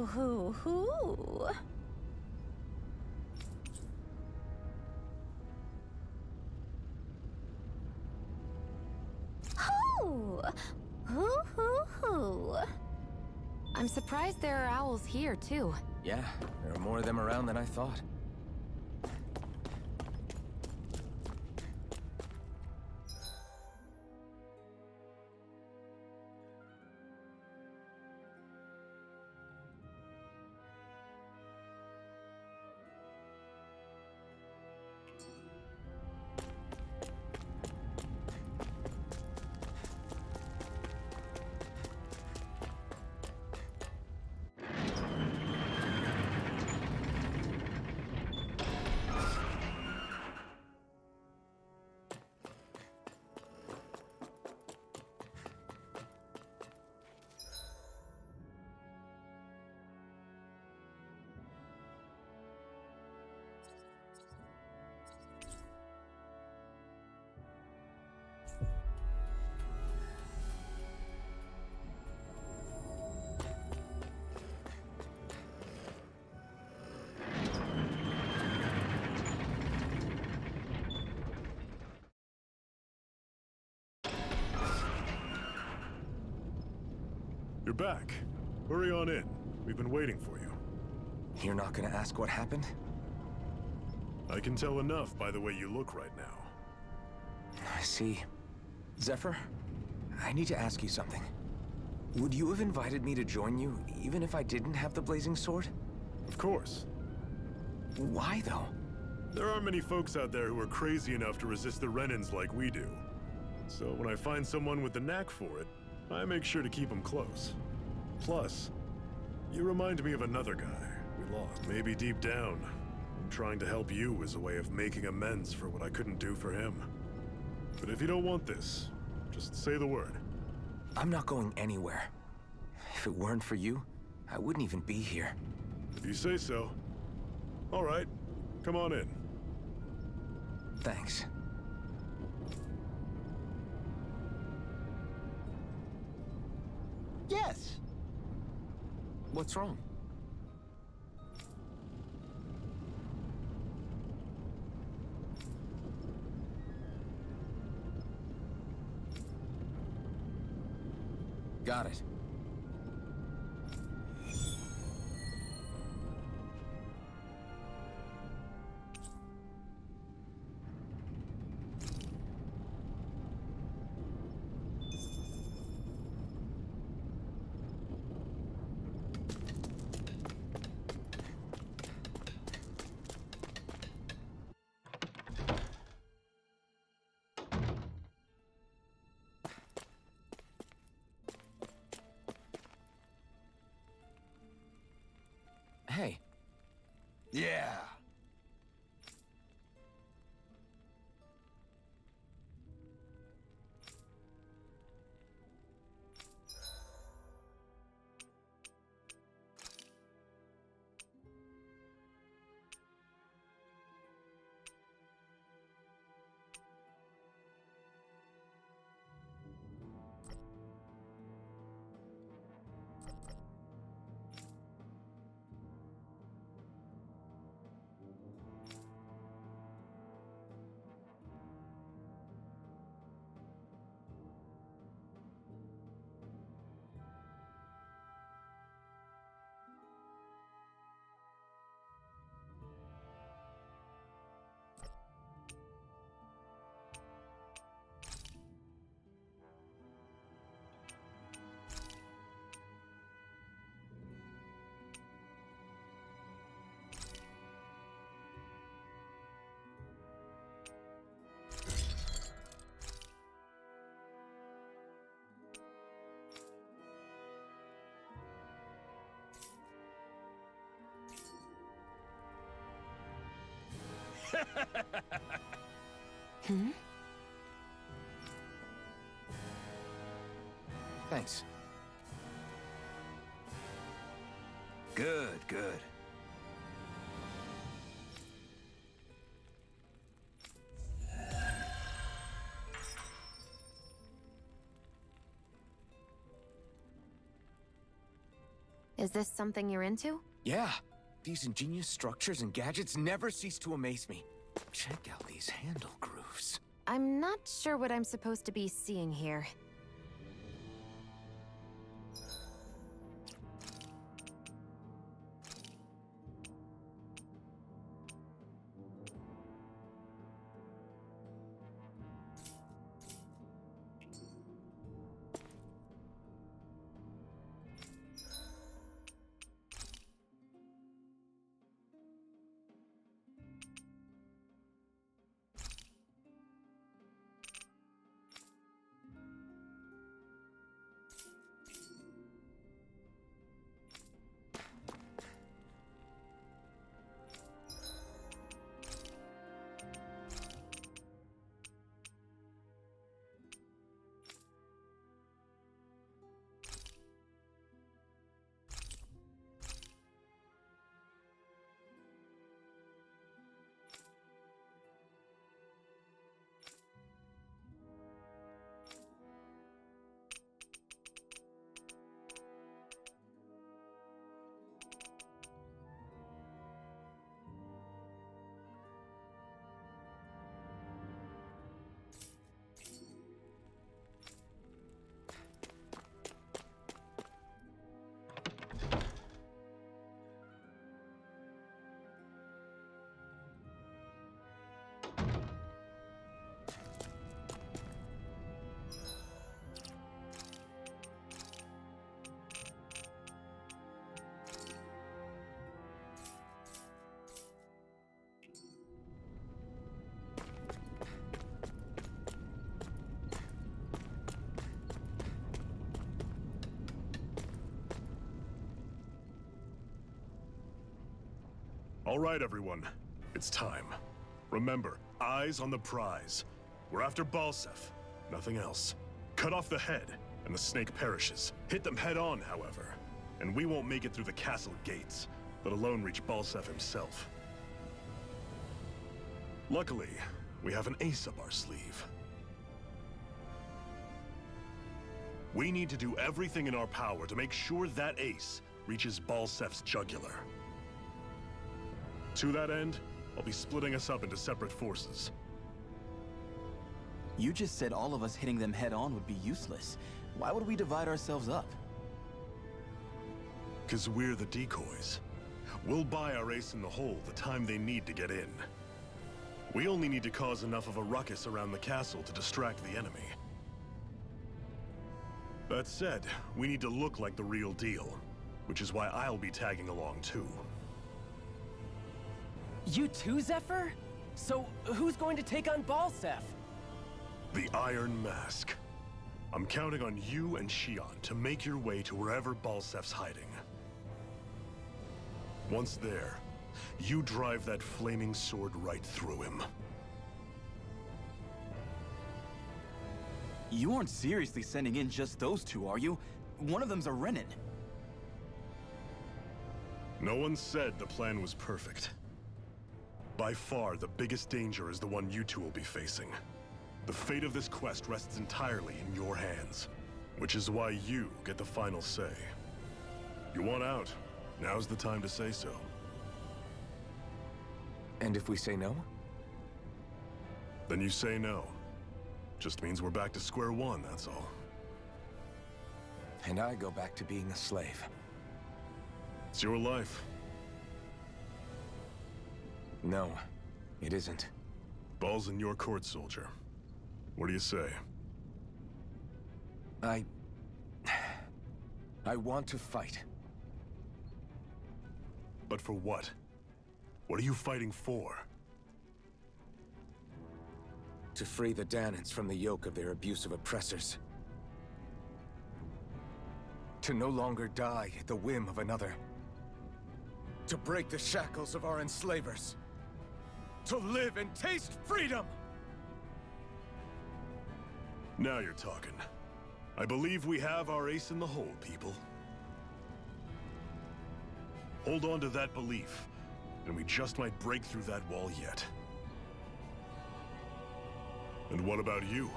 Hoo hoo hoo. Hoo! Hoo hoo hoo. I'm surprised there are owls here, too. Yeah, there are more of them around than I thought. You're back. Hurry on in. We've been waiting for you. You're not gonna ask what happened? I can tell enough by the way you look right now. I see. Zephyr, I need to ask you something. Would you have invited me to join you, even if I didn't have the blazing sword? Of course. Why, though? There aren't many folks out there who are crazy enough to resist the Renans like we do. So when I find someone with the knack for it, I make sure to keep him close. Plus, you remind me of another guy we lost. Maybe deep down, I'm trying to help you as a way of making amends for what I couldn't do for him. But if you don't want this, just say the word. I'm not going anywhere. If it weren't for you, I wouldn't even be here. If you say so. All right, come on in. Thanks. Yes. What's wrong? Got it. Hey. Yeah. Hmm? Thanks. Good, good. Is this something you're into? Yeah, these ingenious structures and gadgets never cease to amaze me. Check out these handle grooves. I'm not sure what I'm supposed to be seeing here. All right, everyone. It's time. Remember, eyes on the prize. We're after Balsef, nothing else. Cut off the head, and the snake perishes. Hit them head on, however, and we won't make it through the castle gates, let alone reach Balsef himself. Luckily, we have an ace up our sleeve. We need to do everything in our power to make sure that ace reaches Balsef's jugular. To that end, I'll be splitting us up into separate forces. You just said all of us hitting them head-on would be useless. Why would we divide ourselves up? 'Cause we're the decoys. We'll buy our ace in the hole the time they need to get in. We only need to cause enough of a ruckus around the castle to distract the enemy. That said, we need to look like the real deal, which is why I'll be tagging along too. You too, Zephyr? So, who's going to take on Balsef? The Iron Mask. I'm counting on you and Shion to make your way to wherever Balsef's hiding. Once there, you drive that flaming sword right through him. You aren't seriously sending in just those two, are you? One of them's a Renin. No one said the plan was perfect. By far, the biggest danger is the one you two will be facing. The fate of this quest rests entirely in your hands, which is why you get the final say. You want out, now's the time to say so. And if we say no? Then you say no. Just means we're back to square one, that's all. And I go back to being a slave. It's your life. No, it isn't. Ball's in your court, soldier. What do you say? I want to fight. But for what? What are you fighting for? To free the Danans from the yoke of their abusive oppressors. To no longer die at the whim of another. To break the shackles of our enslavers. To live and taste freedom! Now you're talking. I believe we have our ace in the hole, people. Hold on to that belief, and we just might break through that wall yet. And what about you?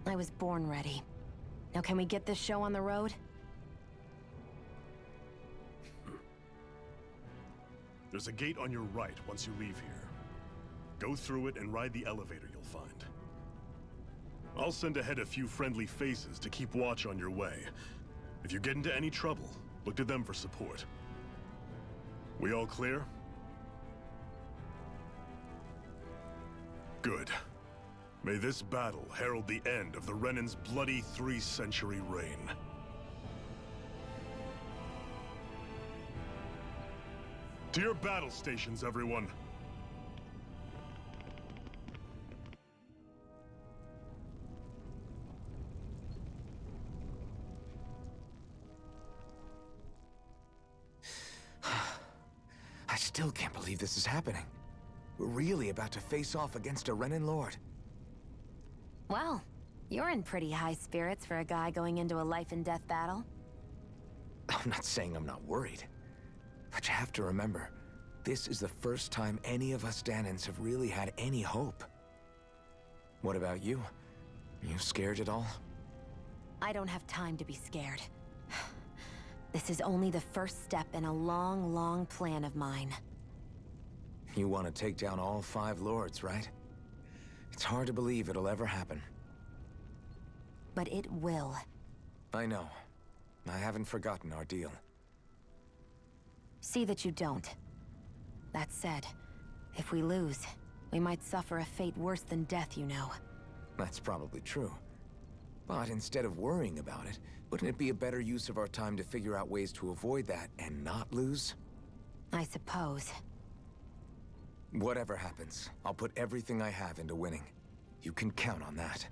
I was born ready. Now can we get this show on the road? There's a gate on your right once you leave here. Go through it and ride the elevator you'll find. I'll send ahead a few friendly faces to keep watch on your way. If you get into any trouble, look to them for support. We all clear? Good. May this battle herald the end of the Renan's bloody 3-century reign. To your battle stations, everyone! I still can't believe this is happening. We're really about to face off against a Renan Lord. Well, you're in pretty high spirits for a guy going into a life-and-death battle. I'm not saying I'm not worried. But you have to remember, this is the first time any of us Danans have really had any hope. What about you? You scared at all? I don't have time to be scared. This is only the first step in a long, long plan of mine. You want to take down all 5 lords, right? It's hard to believe it'll ever happen. But it will. I know. I haven't forgotten our deal. See that you don't. That said, if we lose, we might suffer a fate worse than death, you know. That's probably true. But instead of worrying about it, wouldn't it be a better use of our time to figure out ways to avoid that and not lose? I suppose. Whatever happens, I'll put everything I have into winning. You can count on that.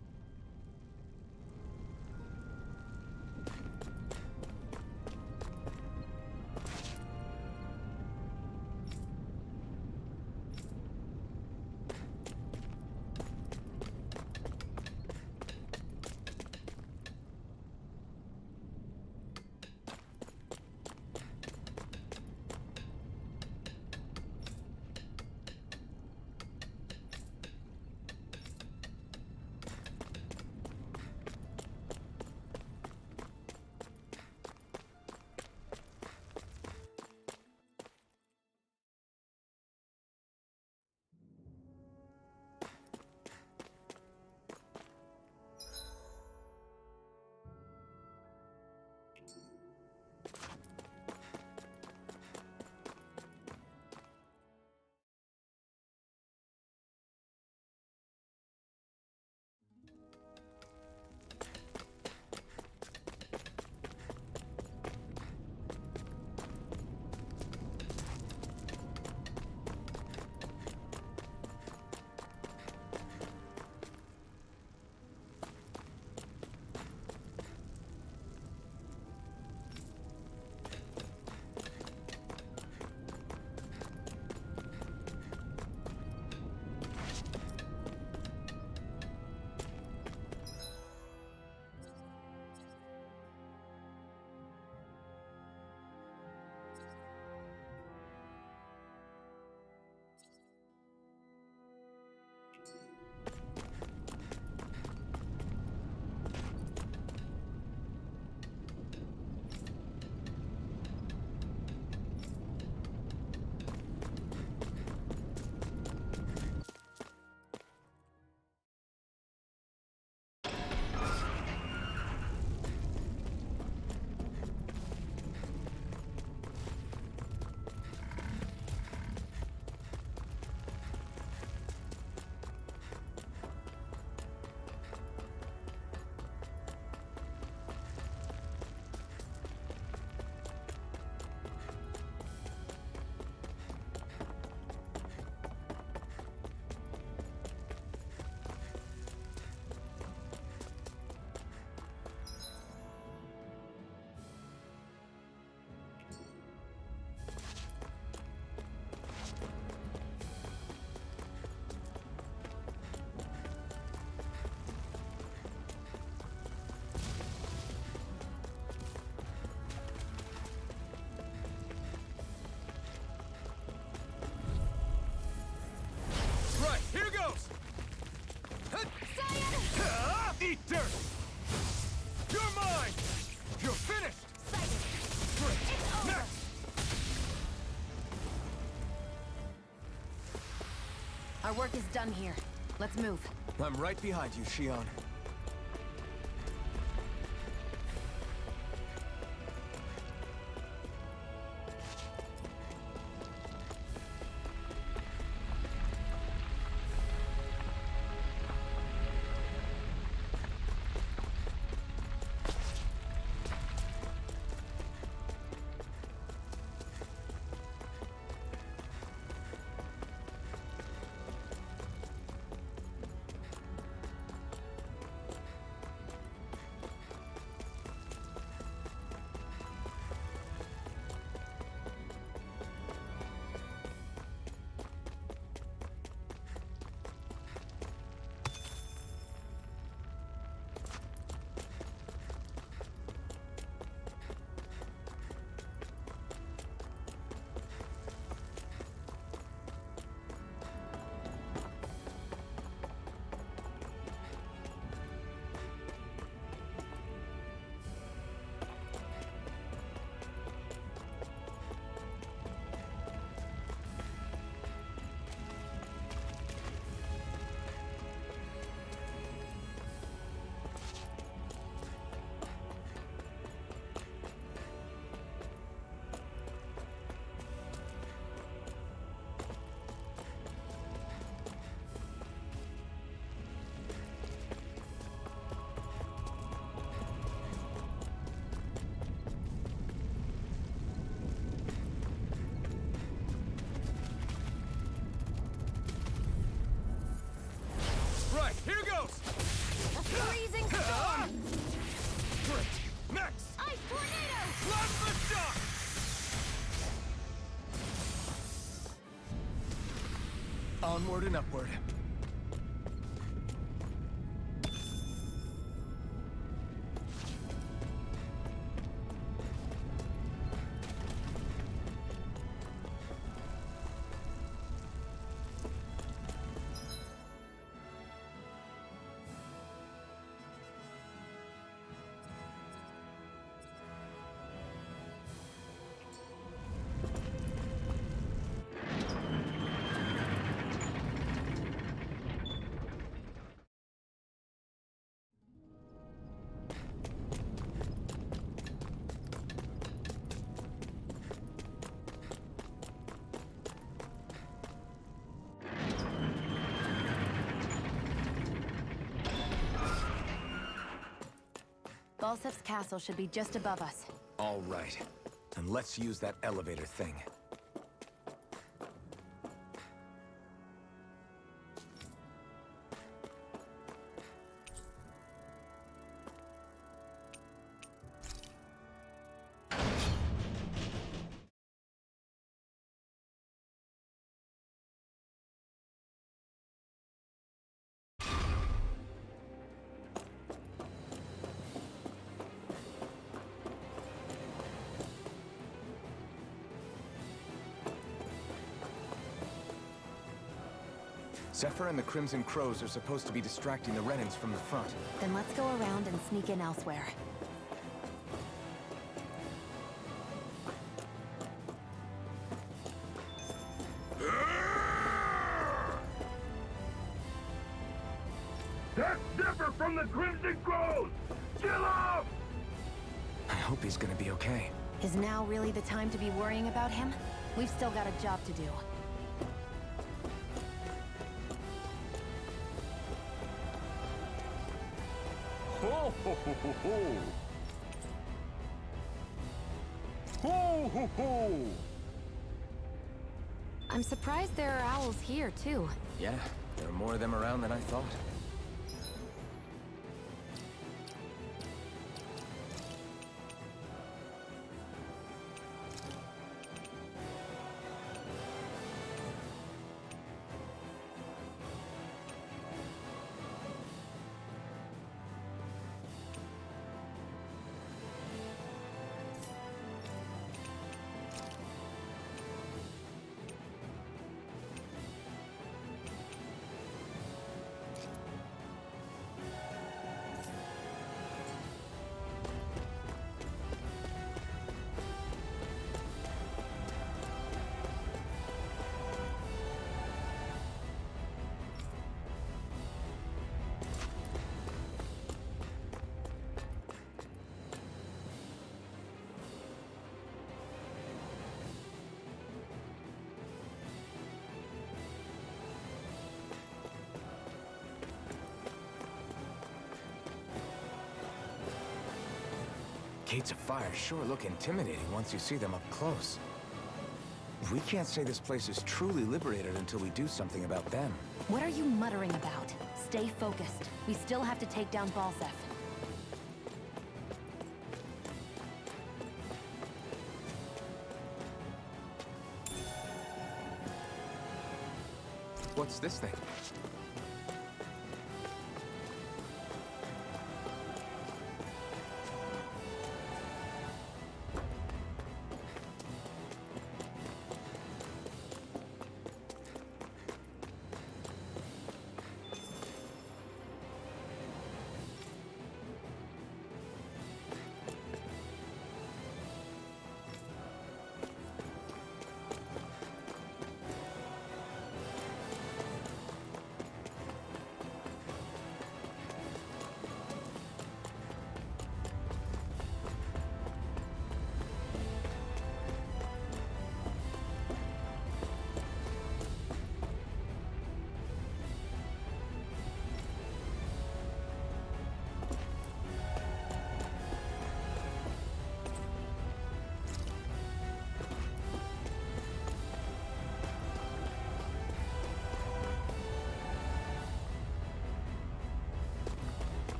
Our work is done here. Let's move. I'm right behind you, Shion. Right, here goes! Freezing storm! Great! Next! Ice tornado! Plasma shock! Onward and upward. Balsef's castle should be just above us. All right. And let's use that elevator thing. Zephyr and the Crimson Crows are supposed to be distracting the Renans from the front. Then let's go around and sneak in elsewhere. That's Zephyr from the Crimson Crows! Chill out! I hope he's gonna be okay. Is now really the time to be worrying about him? We've still got a job to do. Ho ho ho ho ho! Ho ho ho! I'm surprised there are owls here, too. Yeah, there are more of them around than I thought. Gates of fire sure look intimidating once you see them up close. We can't say this place is truly liberated until we do something about them. What are you muttering about? Stay focused. We still have to take down Balsef. What's this thing?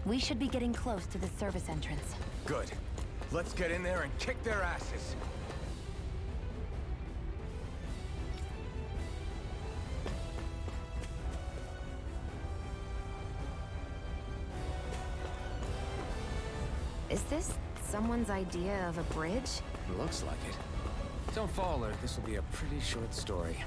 We should be getting close to the service entrance. Good. Let's get in there and kick their asses. Is this someone's idea of a bridge? Looks like it. Don't fall, or this will be a pretty short story.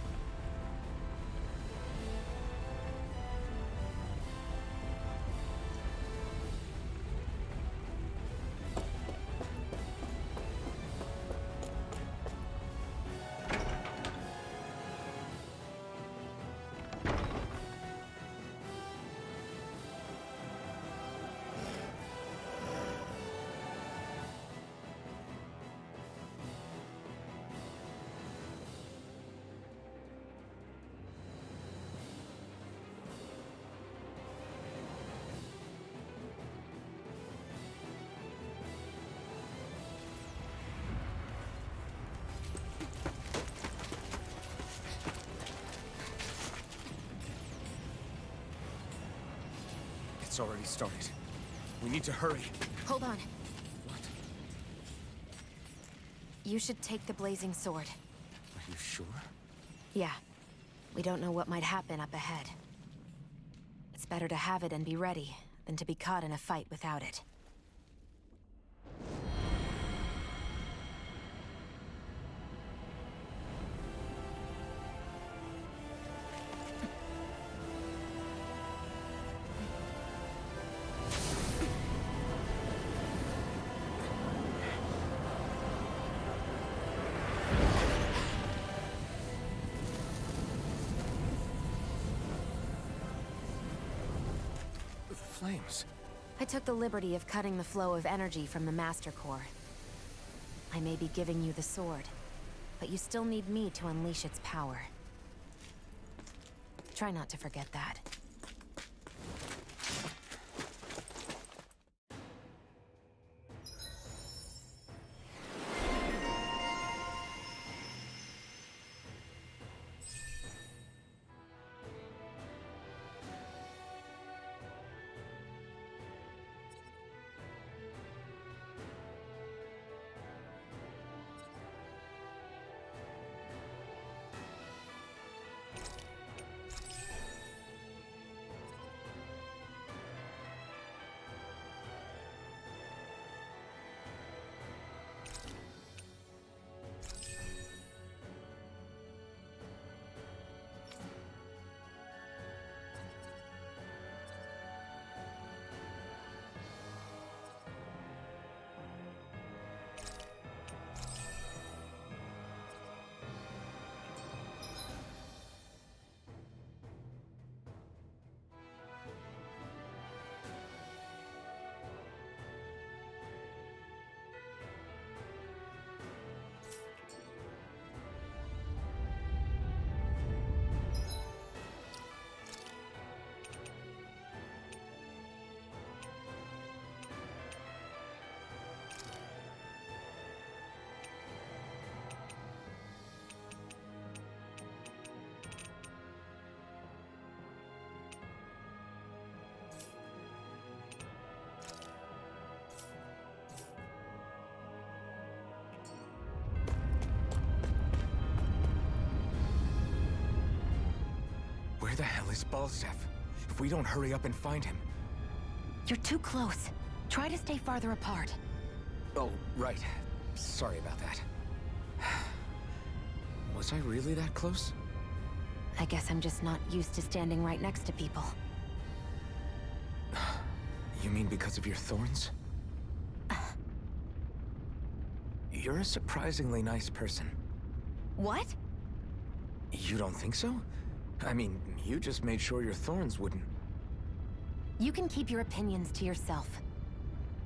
It's already started. We need to hurry. Hold on. What? You should take the blazing sword. Are you sure? Yeah. We don't know what might happen up ahead. It's better to have it and be ready than to be caught in a fight without it. Flames. I took the liberty of cutting the flow of energy from the Master Core. I may be giving you the sword, but you still need me to unleash its power. Try not to forget that. Where the hell is Balsef? If we don't hurry up and find him... You're too close. Try to stay farther apart. Oh, right. Sorry about that. Was I really that close? I guess I'm just not used to standing right next to people. You mean because of your thorns? You're a surprisingly nice person. What? You don't think so? I mean, you just made sure your thorns wouldn't... You can keep your opinions to yourself.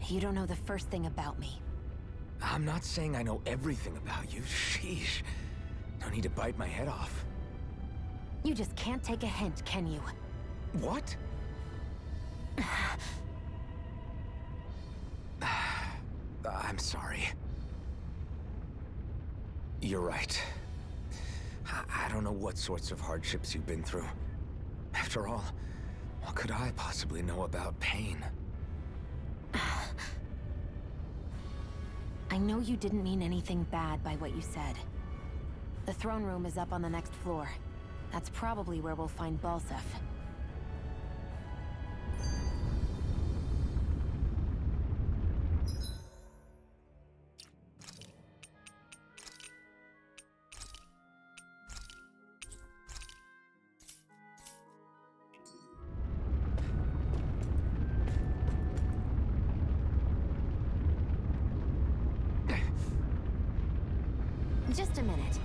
You don't know the first thing about me. I'm not saying I know everything about you. Sheesh. No need to bite my head off. You just can't take a hint, can you? What? I'm sorry. You're right. I don't know what sorts of hardships you've been through. After all, what could I possibly know about pain? I know you didn't mean anything bad by what you said. The throne room is up on the next floor. That's probably where we'll find Balsef. Just a minute.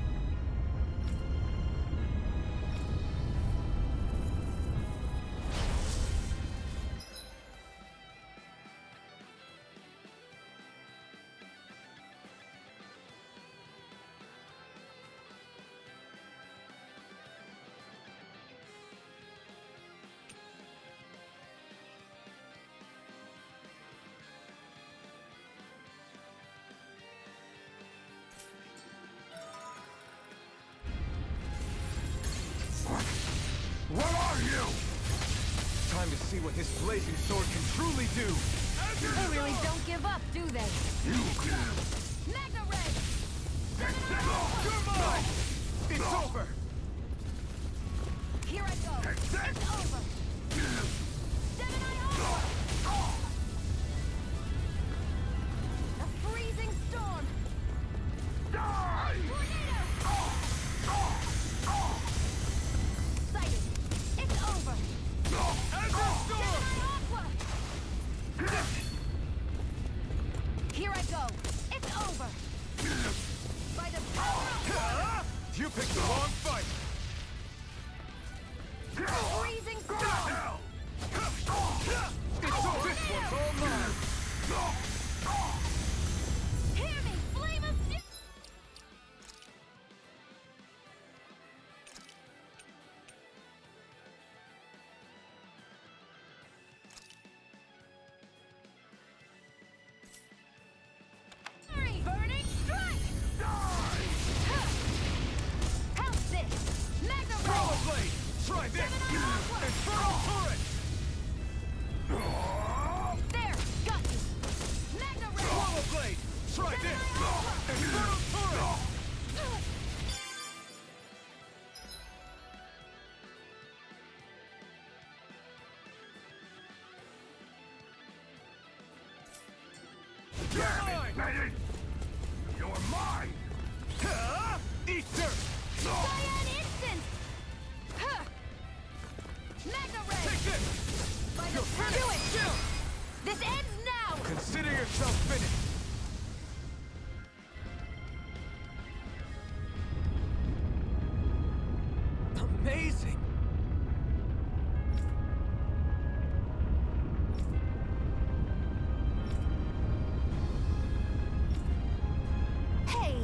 Where are you? Time to see what this blazing sword can truly do! They really don't give up, do they? You can. Mega Red! You're mine! It's over! Here I go! It's over! Gemini Alpha! A freezing storm! Die! Sighted! It's over! Gemini Aqua! Here I go! It's over! By the power of You picked the wrong fight! freezing storm! It's over! This one's all mine! Hear me, flame of steel! Burning strike! Die! How's this? Mega Ray! Rollerblade! Try this! Infernal turret! There! Got you! Mega Ray! Rollerblade! Try this! Infernal turret! Damn it, Bennett! You're mine! Eat dirt! Cyan Instant! Huh. Mega Ray! Take this! By the You're finished! Do it! This ends now! Consider yourself finished! Amazing! Hey!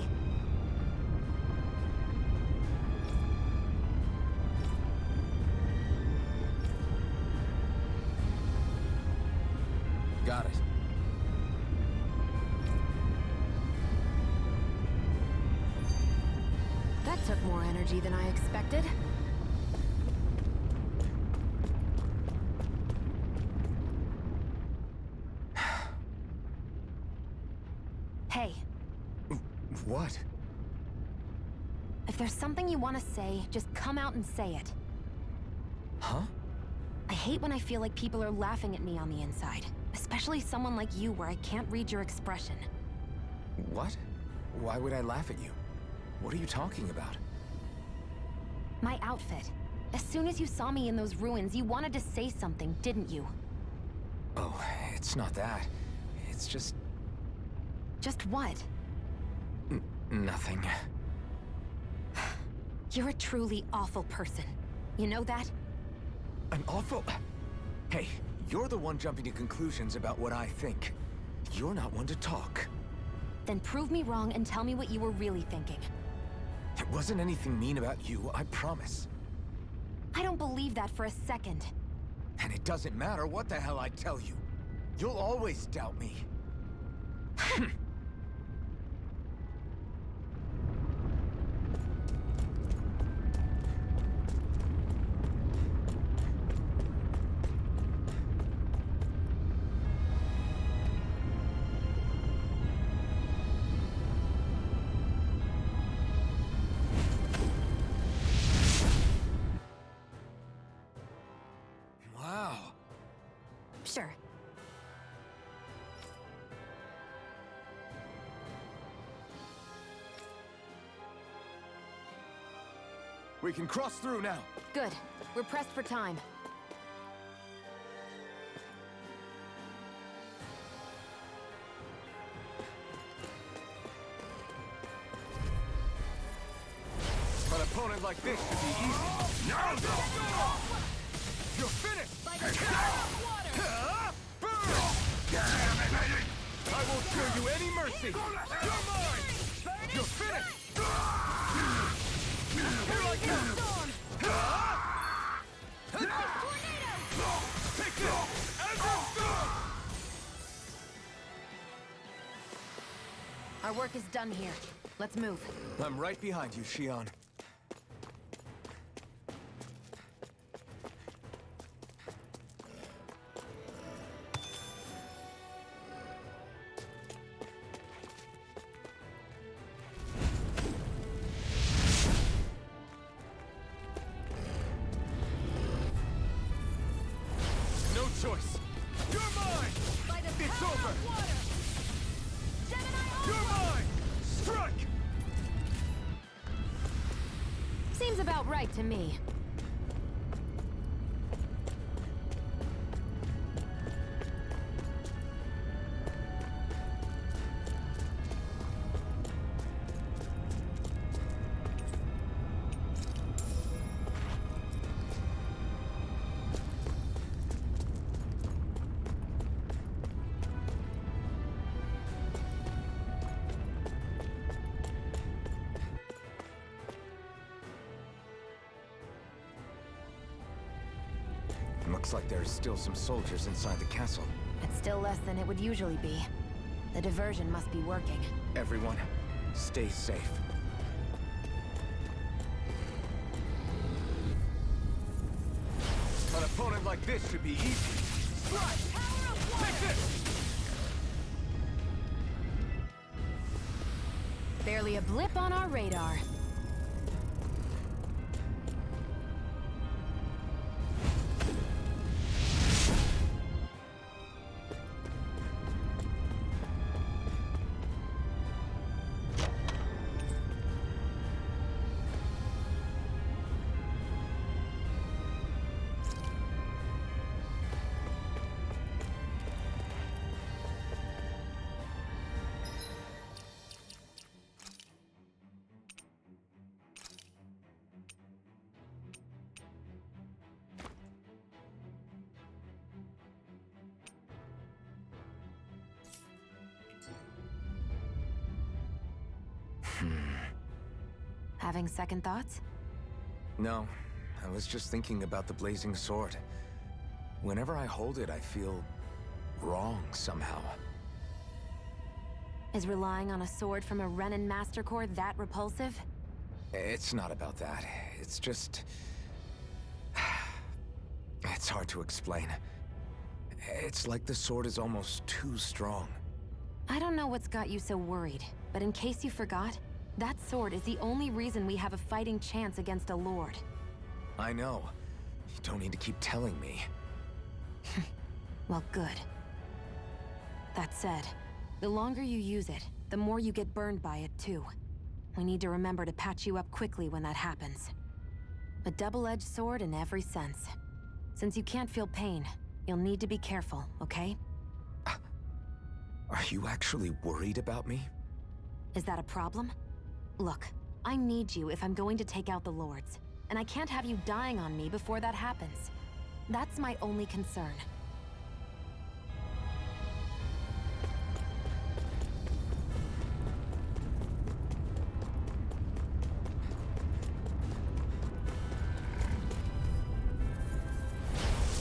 Got it. That took more energy than I expected. Hey, What? if there's something you want to say, just come out and say it. Huh? I hate when I feel like people are laughing at me on the inside. Especially someone like you where I can't read your expression. What? Why would I laugh at you? What are you talking about? My outfit. As soon as you saw me in those ruins, you wanted to say something, didn't you? Oh, it's not that. It's just... Just what? Nothing. You're a truly awful person. You know that? I'm awful... Hey, you're the one jumping to conclusions about what I think. You're not one to talk. Then prove me wrong and tell me what you were really thinking. It wasn't anything mean about you, I promise. I don't believe that for a second. And it doesn't matter what the hell I tell you. You'll always doubt me. Wow. Sure. We can cross through now. Good. We're pressed for time. An opponent like this should be easy. No! You're finished! I won't show you any mercy! You're mine! You're finished! Here I come! Take this! Storm! Our work is done here. Let's move. I'm right behind you, Shion. No choice. You're mine! It's over! You're mine! Strike! Seems about right to me. Looks like there's still some soldiers inside the castle. It's still less than it would usually be. The diversion must be working. Everyone, stay safe. An opponent like this should be easy. Take this! Barely a blip on our radar. Having second thoughts? No, I was just thinking about the blazing sword. Whenever I hold it, I feel wrong somehow. Is relying on a sword from a Renin Master Core that repulsive? It's not about that. It's just... It's hard to explain. It's like the sword is almost too strong. I don't know what's got you so worried, but in case you forgot, that sword is the only reason we have a fighting chance against a lord. I know. You don't need to keep telling me. Well, good. That said, the longer you use it, the more you get burned by it, too. We need to remember to patch you up quickly when that happens. A double-edged sword in every sense. Since you can't feel pain, you'll need to be careful, okay? Are you actually worried about me? Is that a problem? Look, I need you if I'm going to take out the Lords, and I can't have you dying on me before that happens. That's my only concern.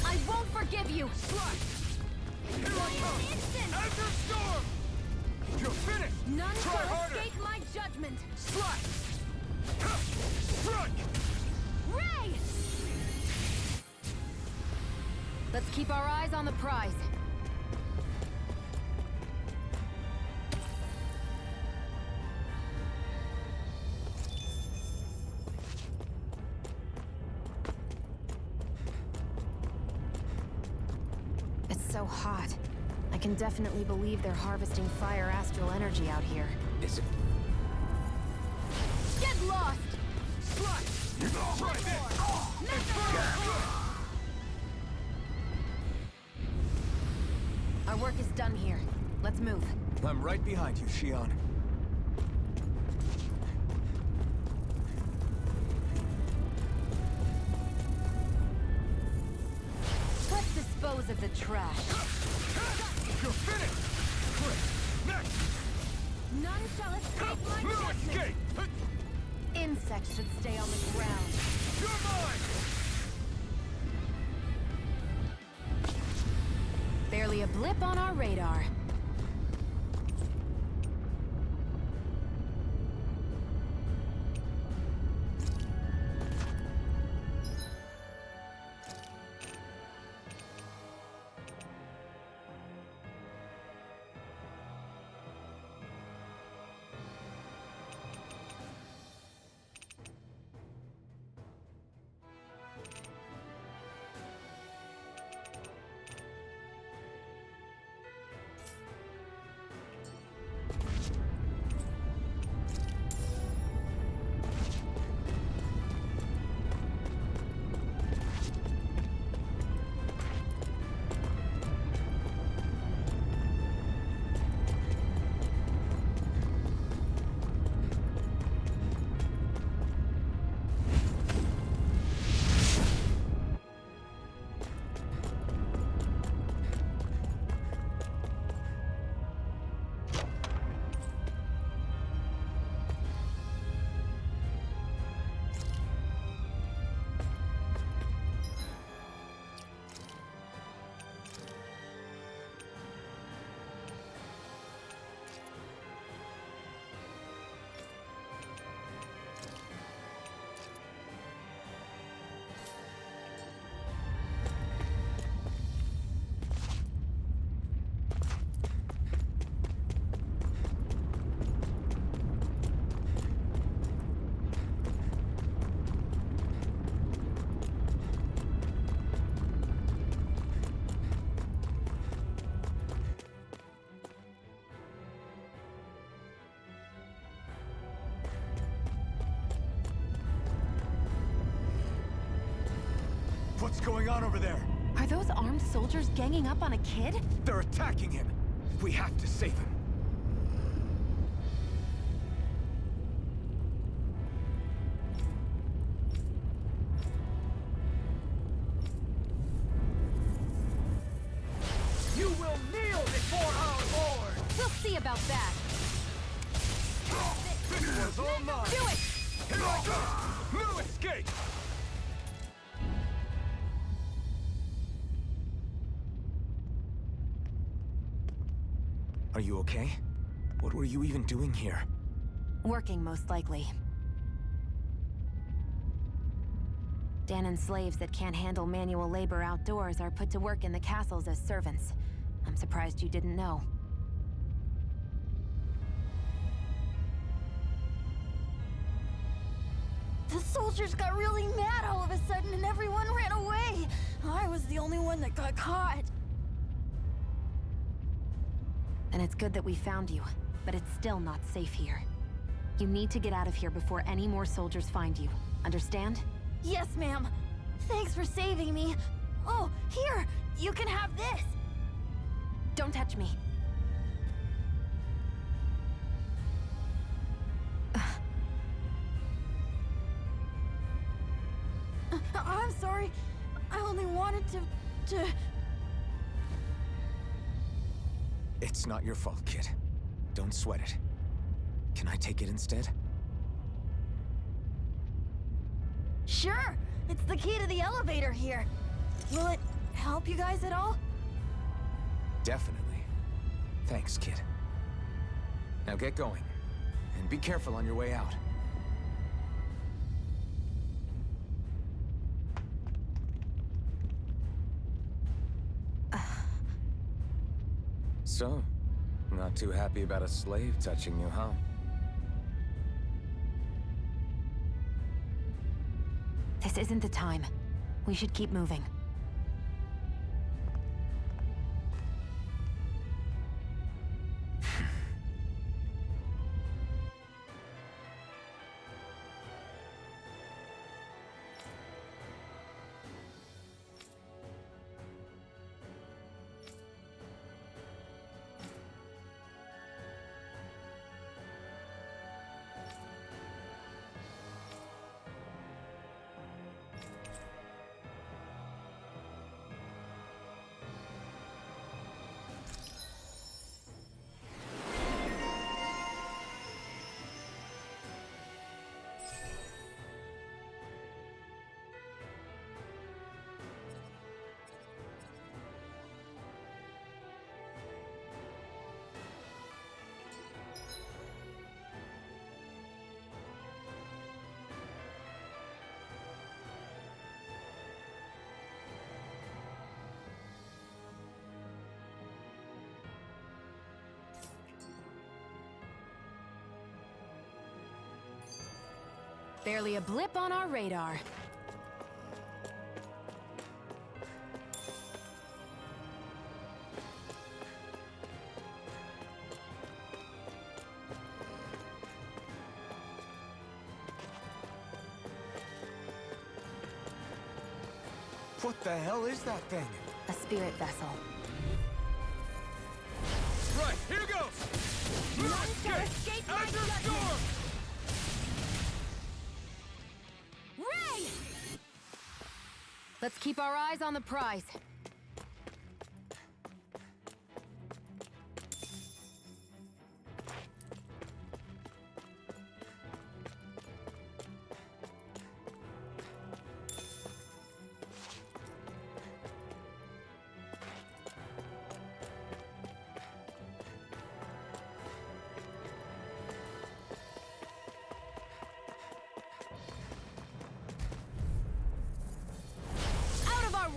I won't forgive you! Enter storm! You're finished! None Try shall harder! escape my judgment! Strike! Strike! Ray! Let's keep our eyes on the prize. It's so hot. I can definitely believe they're harvesting fire astral energy out here. Is it... Get lost! Strike! Try this! Our work is done here. Let's move. I'm right behind you, Shion. Let's dispose of the trash. You're finished! Quick! Next! None shall escape my No judgment! escape! Insects should stay on the ground. You're mine! Barely a blip on our radar. What's going on over there? Are those armed soldiers ganging up on a kid? They're attacking him! We have to save him. You will kneel before our Lord! We'll see about that. This was all mine! Do it! Here I come! No escape! Are you okay? What were you even doing here? Working, most likely. Danan's slaves that can't handle manual labor outdoors are put to work in the castles as servants. I'm surprised you didn't know. The soldiers got really mad all of a sudden and everyone ran away. I was the only one that got caught. And it's good that we found you, but it's still not safe here. You need to get out of here before any more soldiers find you. Understand? Yes, ma'am. Thanks for saving me. Oh, here! You can have this! Don't touch me. I'm sorry. I only wanted to... It's not your fault, kid. Don't sweat it. Can I take it instead? Sure! It's the key to the elevator here. Will it help you guys at all? Definitely. Thanks, kid. Now get going. And be careful on your way out. So, not too happy about a slave touching you, huh? This isn't the time. We should keep moving. Barely a blip on our radar. What the hell is that thing? A spirit vessel. Right, here goes! None shall escape my Azure judgment! Storm! Ray! Let's keep our eyes on the prize.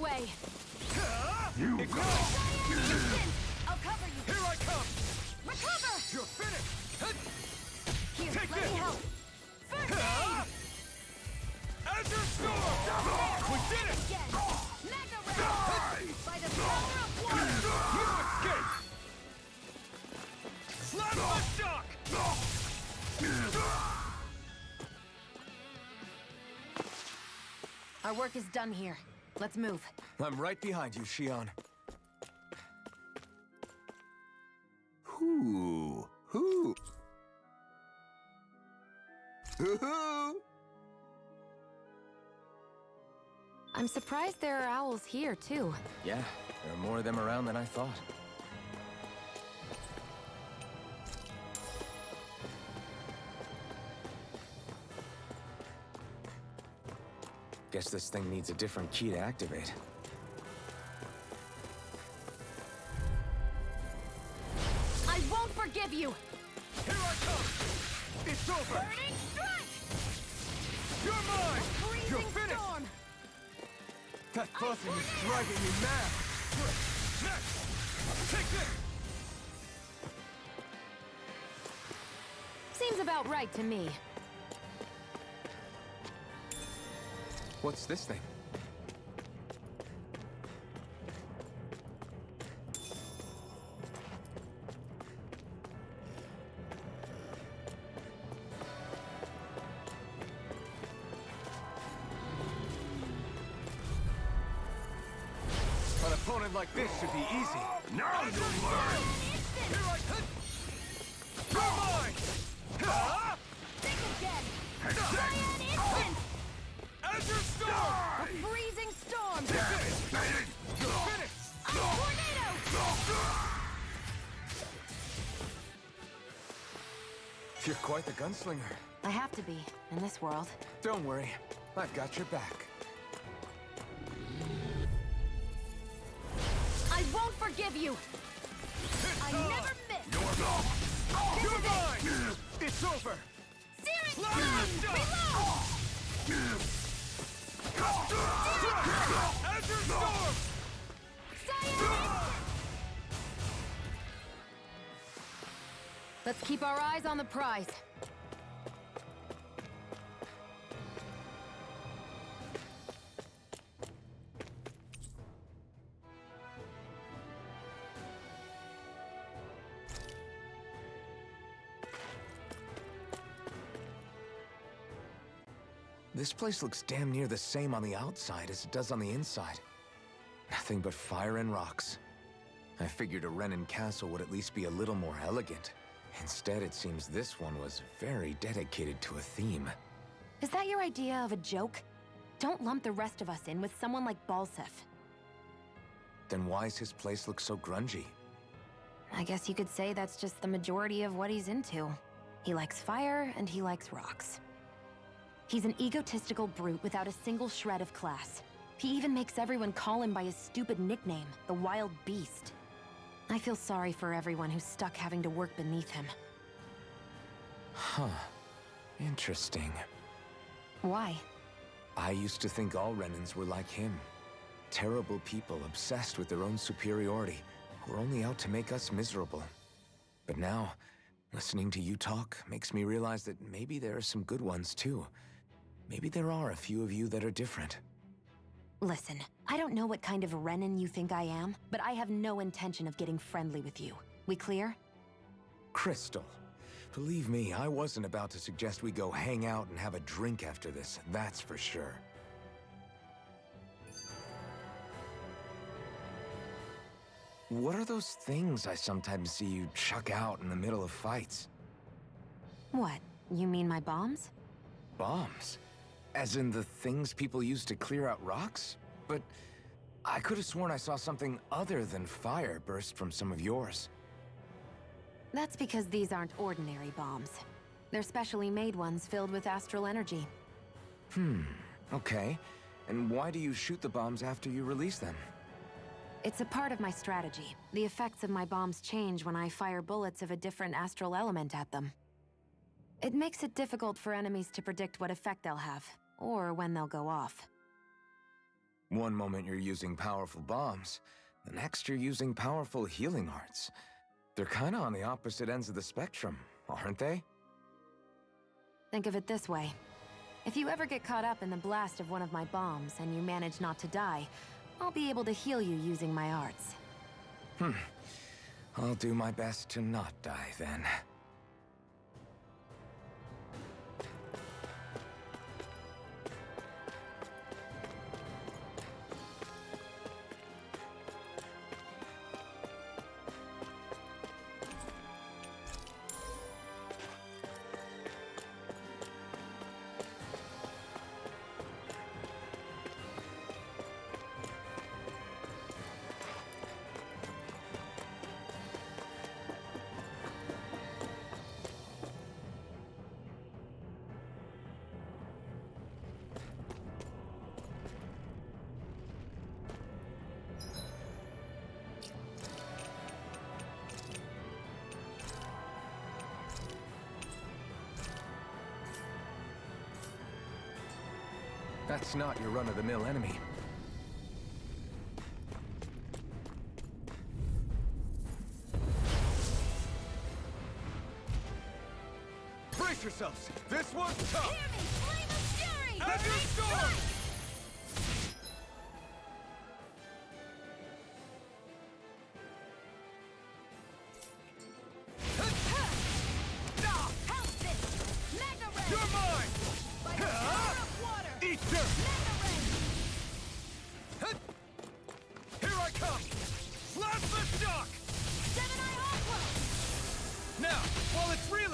Way. You go! I'll cover you. Here I come! Recover! You're finished! Here, Take let this. me help. First aid! Azure Storm! We did it! Again. Mega Ray! By the power of water! You escape! Plasma shock! Our work is done here. Let's move. I'm right behind you, Shion. Hoo. Hoo. Hoo-hoo. I'm surprised there are owls here, too. Yeah, there are more of them around than I thought. Guess this thing needs a different key to activate. I won't forgive you! Here I come! It's over! Burning strike! You're mine! You're Freezing finished! storm! That buzzing is driving me mad! Next! Take this! Seems about right to me. What's this thing? An opponent like this should be easy. Now you'll learn! Here I come! You're mine! Ha! Think again! Cyan instant! Azure Storm! Freezing storm! Finish! A tornado! You're quite the gunslinger. I have to be, in this world. Don't worry, I've got your back. I won't forgive you! I never miss! You're mine! It's over! Searing flame! Below! Azure Storm! Cyan instant! Let's keep our eyes on the prize. This place looks damn near the same on the outside as it does on the inside. Nothing but fire and rocks. I figured a Renin castle would at least be a little more elegant. Instead, it seems this one was very dedicated to a theme. Is that your idea of a joke? Don't lump the rest of us in with someone like Balsef. Then why's his place look so grungy? I guess you could say that's just the majority of what he's into. He likes fire, and he likes rocks. He's an egotistical brute without a single shred of class. He even makes everyone call him by his stupid nickname, the Wild Beast. I feel sorry for everyone who's stuck having to work beneath him. Huh. Interesting. Why? I used to think all Renins were like him. Terrible people obsessed with their own superiority, who are only out to make us miserable. But now, listening to you talk makes me realize that maybe there are some good ones too. Maybe there are a few of you that are different. Listen, I don't know what kind of Renin you think I am, but I have no intention of getting friendly with you. We clear? Crystal, believe me, I wasn't about to suggest we go hang out and have a drink after this, that's for sure. What are those things I sometimes see you chuck out in the middle of fights? What? You mean my bombs? Bombs? As in the things people use to clear out rocks? But I could have sworn I saw something other than fire burst from some of yours. That's because these aren't ordinary bombs. They're specially made ones filled with astral energy. Okay. And why do you shoot the bombs after you release them? It's a part of my strategy. The effects of my bombs change when I fire bullets of a different astral element at them. It makes it difficult for enemies to predict what effect they'll have, or when they'll go off. One moment you're using powerful bombs, the next you're using powerful healing arts. They're kinda on the opposite ends of the spectrum, aren't they? Think of it this way. If you ever get caught up in the blast of one of my bombs and you manage not to die, I'll be able to heal you using my arts. I'll do my best to not die then. That's not your run-of-the-mill enemy. Brace yourselves! This one's tough! Hear me! Flame of fury! Azure Storm!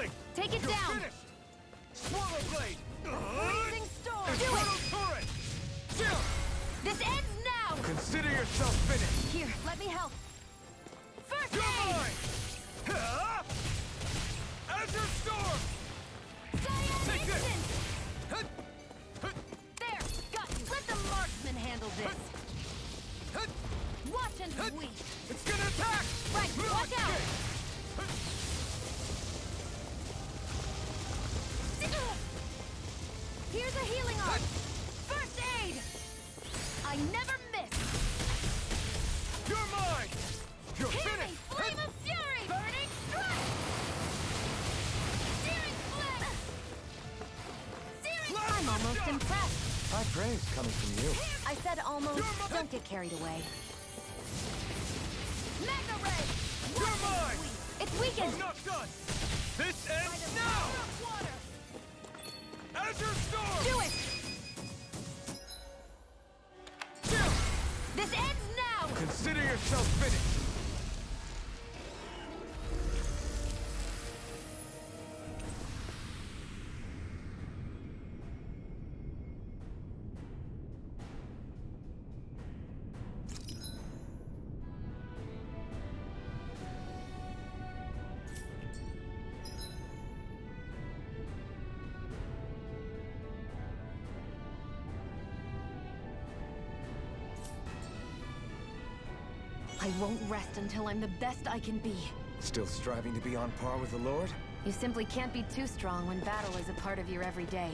healing! Take it You're down! finished! Swallow blade! Freezing storm! Do Infernal it! turret! This ends now! Consider yourself finished! Here, let me help. First You're aid! mine! Huh? Azure Storm! Cyan Take this! Instant! Hut! Hut! There, got you. Let the marksman handle this. Hut! Watch and Hut! sweep. It's gonna attack! Right, watch out. Hut! Here's a healing arm. First aid. I never miss. You're mine! You're Hit me, finished! flame of fury. Burning strike. Searing flame. Searing. I'm almost impressed. High praise coming from you. I said almost. Don't get carried away. Mega ray. You're mine! It's weakened. I'm not done! This ends now! Azure Storm! Do it. This ends now. Consider yourself finished! I won't rest until I'm the best I can be. Still striving to be on par with the Lord? You simply can't be too strong when battle is a part of your everyday.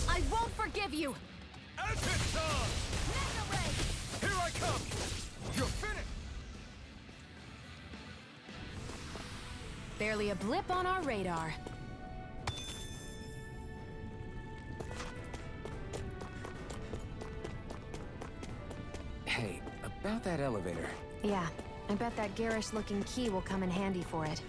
I won't forgive you! Azure Mega ray! Here I come! You're finished! Barely a blip on our radar. Hey, about that elevator. Yeah, I bet that garish-looking key will come in handy for it.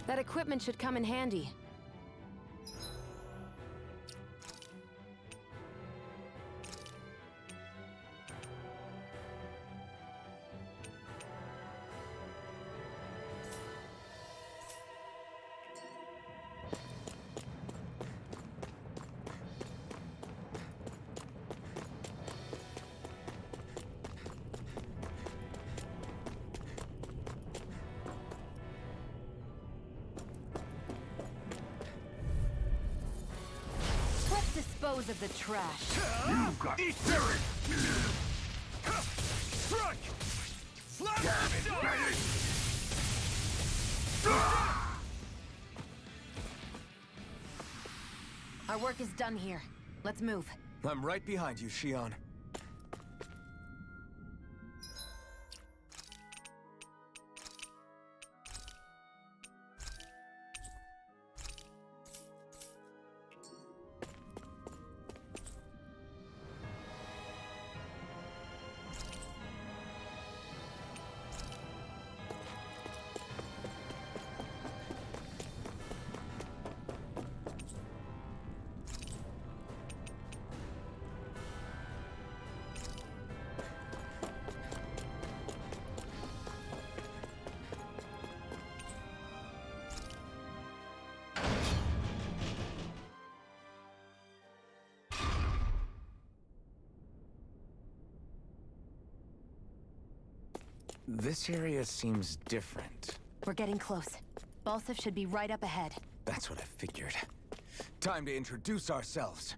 That equipment should come in handy. Let's dispose of the trash. You got spirit! Strike! Slap Damn it, shot! ready! Our work is done here. Let's move. I'm right behind you, Shion. This area seems different. We're getting close. Balsef should be right up ahead. That's what I figured. Time to introduce ourselves.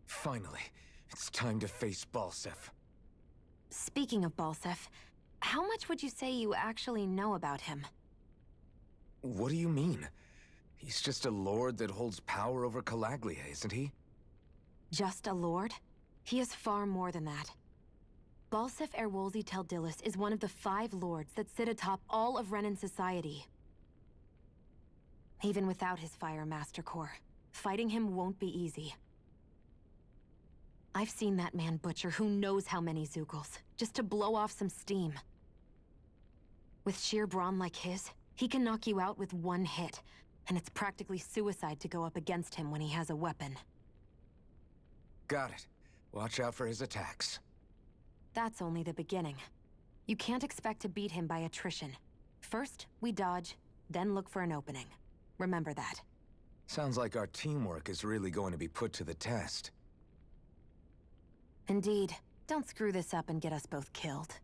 Finally, it's time to face Balsef. Speaking of Balsef, how much would you say you actually know about him? What do you mean? He's just a lord that holds power over Calaglia, isn't he? Just a lord? He is far more than that. Balsef Erwolzi Teldilis is one of the 5 lords that sit atop all of Renan society. Even without his Fire Master Corps, fighting him won't be easy. I've seen that man butcher who knows how many Zeugles, just to blow off some steam. With sheer brawn like his, he can knock you out with one hit, and it's practically suicide to go up against him when he has a weapon. Got it. Watch out for his attacks. That's only the beginning. You can't expect to beat him by attrition. First, we dodge, then look for an opening. Remember that. Sounds like our teamwork is really going to be put to the test. Indeed. Don't screw this up and get us both killed.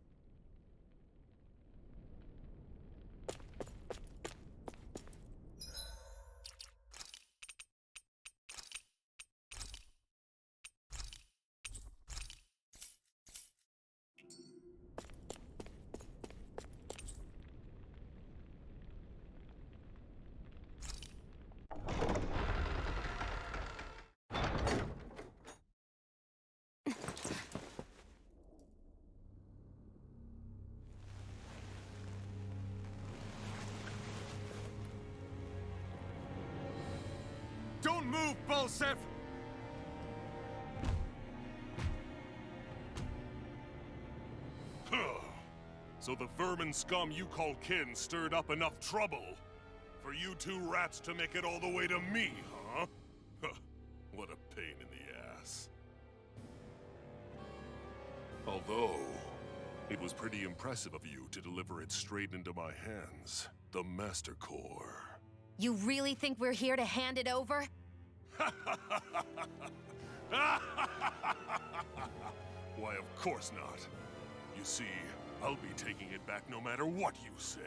Don't move, Balsef! So the vermin scum you call kin stirred up enough trouble for you 2 rats to make it all the way to me, huh? What a pain in the ass. Although, it was pretty impressive of you to deliver it straight into my hands. The Master Core. You really think we're here to hand it over? Why, of course not. You see, I'll be taking it back no matter what you say.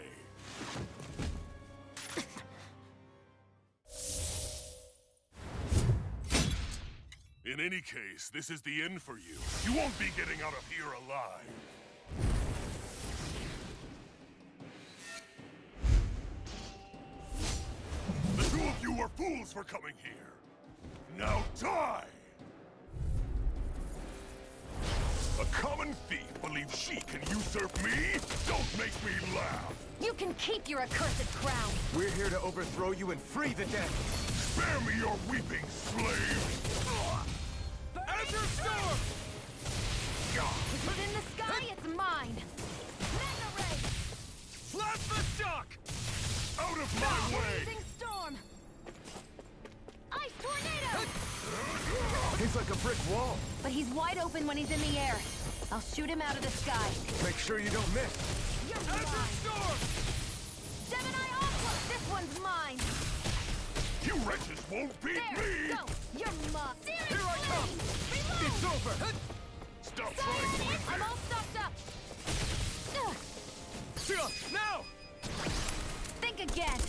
In any case, this is the end for you. You won't be getting out of here alive. The 2 of you were fools for coming here. Now die! A common thief believes she can usurp me? Don't make me laugh! You can keep your accursed crown! We're here to overthrow you and free the dead! Spare me your weeping, slave! Azure Storm! If it's in the sky, it's mine! Mega Ray! Plasma Shock! Out of my way! Blazing Storm! Ice Tornado! He's like a brick wall. But he's wide open when he's in the air. I'll shoot him out of the sky. Make sure you don't miss. You're Azure mine! Storm! Gemini Aqua! This one's mine! You wretches won't beat There! me! Go! You're mine! Here I come! Reload! It's over! Stop trying to whip I'm me! all stocked up! Ugh. Now! Think again!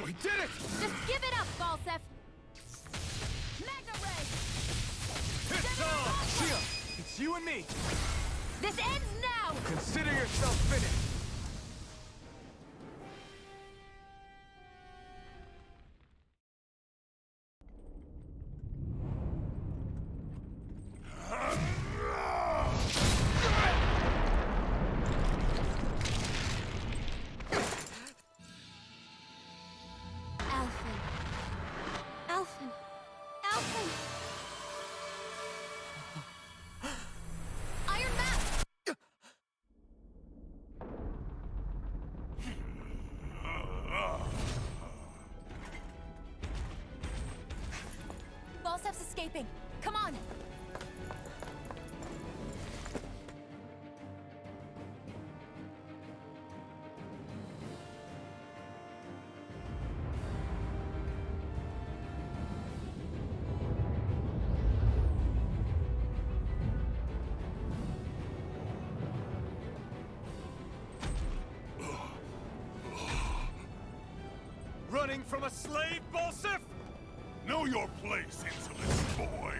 We did it! Just give it up, Balsef! Mega Ray! It's on! Shia, it's you and me! This ends now! Consider yourself finished! Alphen. Alphen. Alphen! Iron Mask! escaping. Come on. Running from a slave, Balsif? Know your place, insolent boy.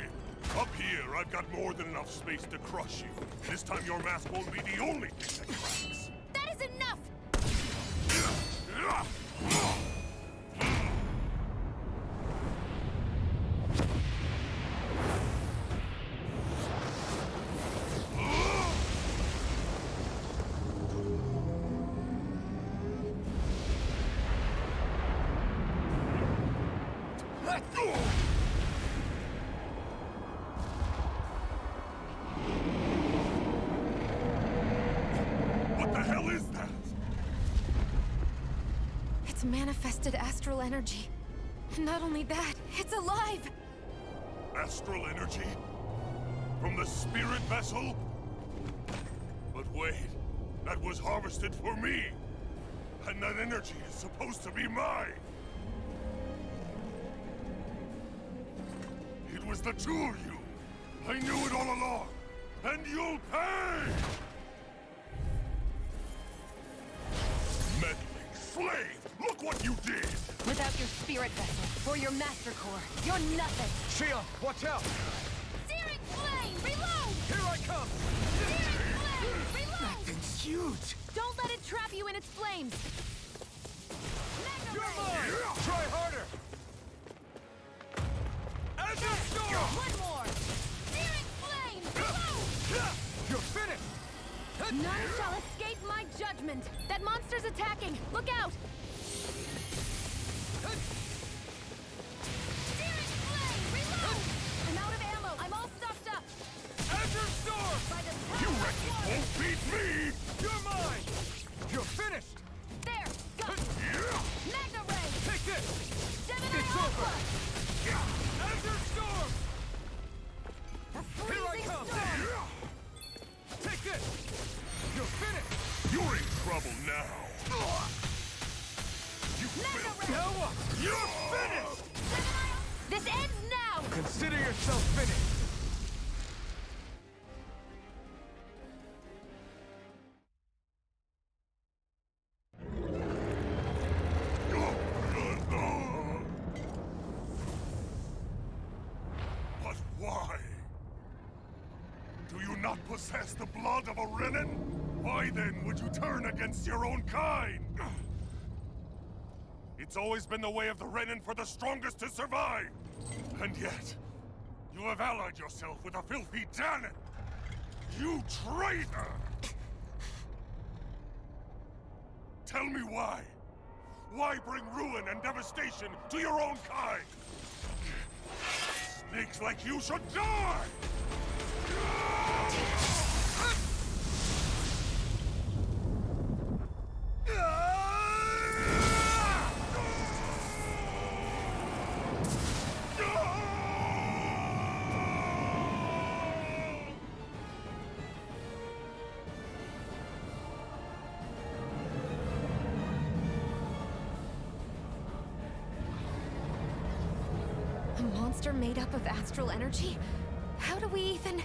Up here, I've got more than enough space to crush you. This time your mask won't be the only thing that cracks. That is enough! What the hell is that? It's manifested astral energy. And not only that, it's alive! Astral energy? From the spirit vessel? But wait, that was harvested for me! And that energy is supposed to be mine! It was the two of you! I knew it all along! And you'll pay! Meddling slave! Look what you did! Without your spirit vessel, or your master core, you're nothing! Shion, watch out! Searing flame! Reload! Here I come! Searing flame! Reload! That thing's huge! Don't let it trap you in its flames! You're mine! Try harder! As a storm! One more! Searing flame! Reload! You're finished! None shall escape my judgment! That monster's attacking! Look out! Searing flame! Reload! I'm out of ammo! I'm all stuffed up! Azure Storm! By the You power of reckon water! won't beat me! You're mine! You're finished! There! Go! Magna Ray! Take this! Gemini It's Alpha! Azure Storm! A Here I freezing come! storm! Take this! You're finished! You're in trouble now! You Magna failed! Ray! Now what? You're finished! This ends now! Consider yourself finished! But why? Do you not possess the blood of a Renin? Why then would you turn against your own kind? It's always been the way of the Renin for the strongest to survive! And yet, you have allied yourself with a filthy Danon! You traitor! Tell me why? Why bring ruin and devastation to your own kind? Snakes like you should die! A monster made up of astral energy? How do we even...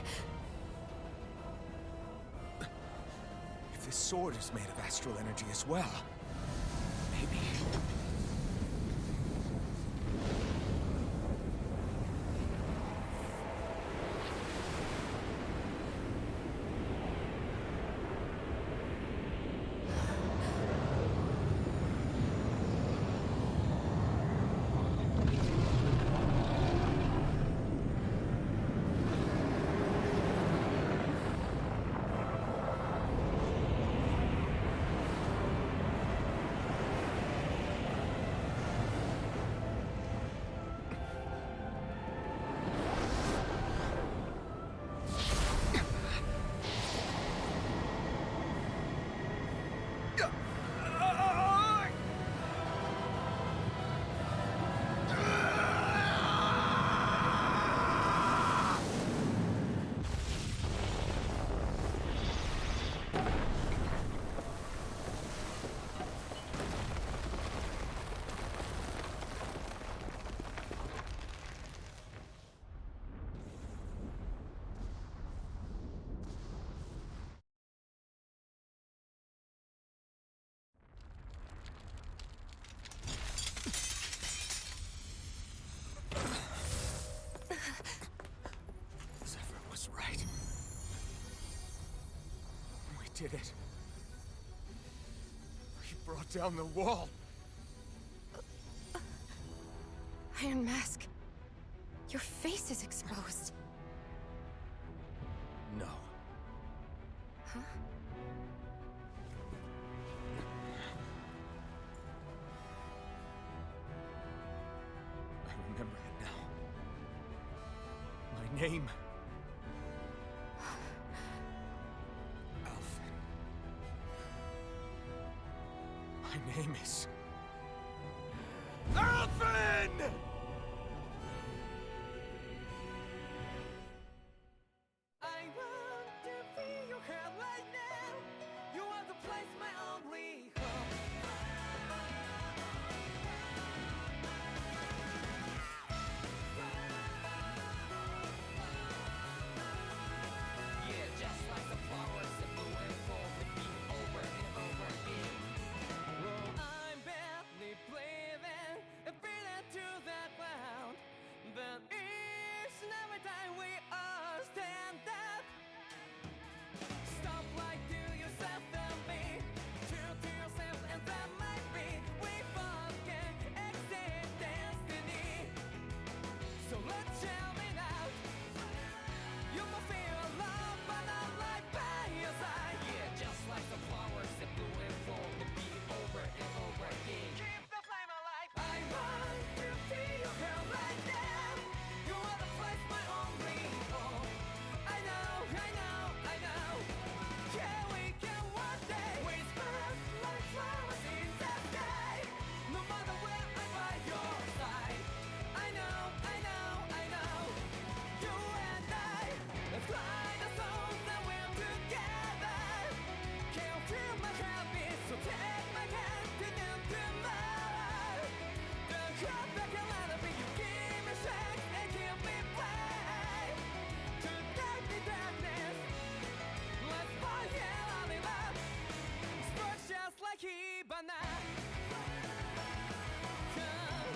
If this sword is made of astral energy as well, maybe... did it. We brought down the wall. Iron Mask. Your face is exposed. No. Huh? I remember it now. My name. Alphen. My name is... Alphen! I want to feel your head right now. You are the place, my only home. Yeah, just like the flowers that bloom and fall, repeat over and over again. Well, I'm badly breathing and breathing to that ground. But each and every time we all stand up, stop like to yourself and me, true to yourself, and that might be we both can exceed destiny. So let's shout it out. You will feel love, but not like by your side. Yeah, just like the flowers that bloom and fall, repeat over and over again. Keep the flame alive. I want to feel your hair right now. You are the place, my only home. I know, I know, I know. Yeah, we can one day whisper like flowers in the sky. No matter where I'm by your side. I know, I know, I know. You and I, let's fly the souls that we're together. Can't feel my heartbeat, so take my hand to new tomorrow. The heart that can let it be, you give me strength and keep me brave. To darkness, let's fall yeah, in love. Sparks just like Hibana. Come,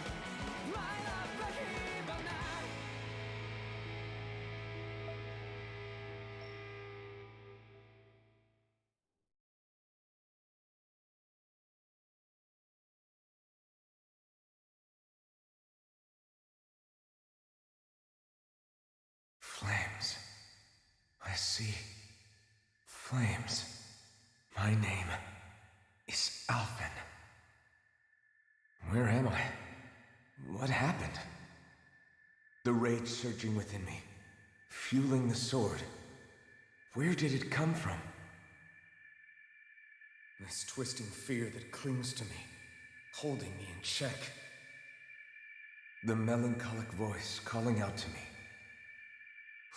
light up like Hibana. Flames. I see. Flames. My name is Alphen. Where am I? What happened? The rage surging within me, fueling the sword. Where did it come from? This twisting fear that clings to me, holding me in check. The melancholic voice calling out to me.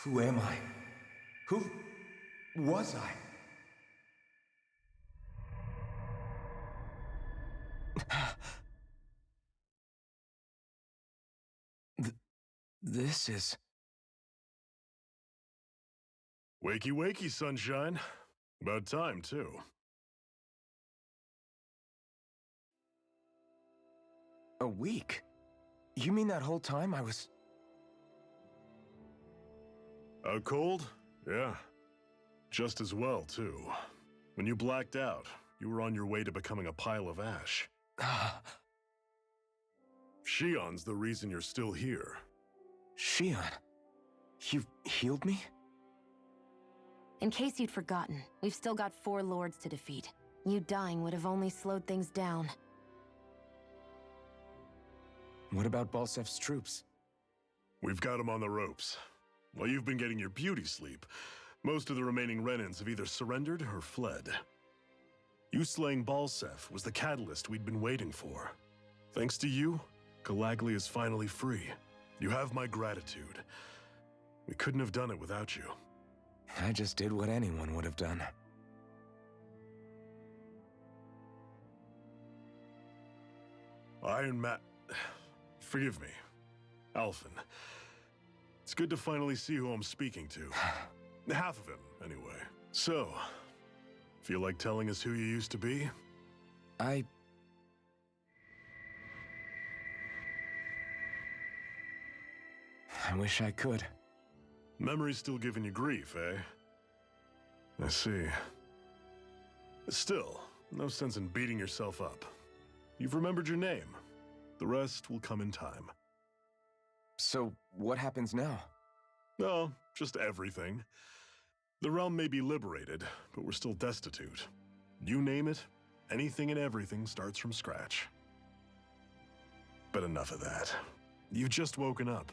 Who am I? Who was I? This is... Wakey, wakey, sunshine. About time, too. a week? You mean that whole time I was... Out cold? Yeah. Just as well, too. When you blacked out, you were on your way to becoming a pile of ash. Shion's the reason you're still here. Shion, you healed me? In case you'd forgotten, we've still got 4 lords to defeat. You dying would have only slowed things down. What about Balsef's troops? We've got them on the ropes. While you've been getting your beauty sleep, most of the remaining Renans have either surrendered or fled. You slaying Balsef was the catalyst we'd been waiting for. Thanks to you, Galagly is finally free. You have my gratitude. We couldn't have done it without you. I just did what anyone would have done. Forgive me. Alphen. It's good to finally see who I'm speaking to. Half of him, anyway. So, feel like telling us who you used to be? I wish I could. Memory's still giving you grief, eh? I see. Still, no sense in beating yourself up. You've remembered your name. The rest will come in time. So, what happens now? No, just everything. The realm may be liberated, but we're still destitute. You name it, anything and everything starts from scratch. But enough of that. You've just woken up.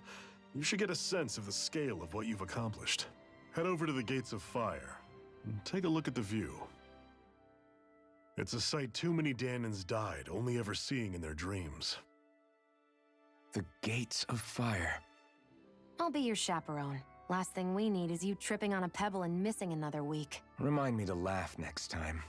You should get a sense of the scale of what you've accomplished. Head over to the Gates of Fire and take a look at the view. It's a sight too many Danans died only ever seeing in their dreams. The Gates of Fire. I'll be your chaperone. Last thing we need is you tripping on a pebble and missing another week. Remind me to laugh next time.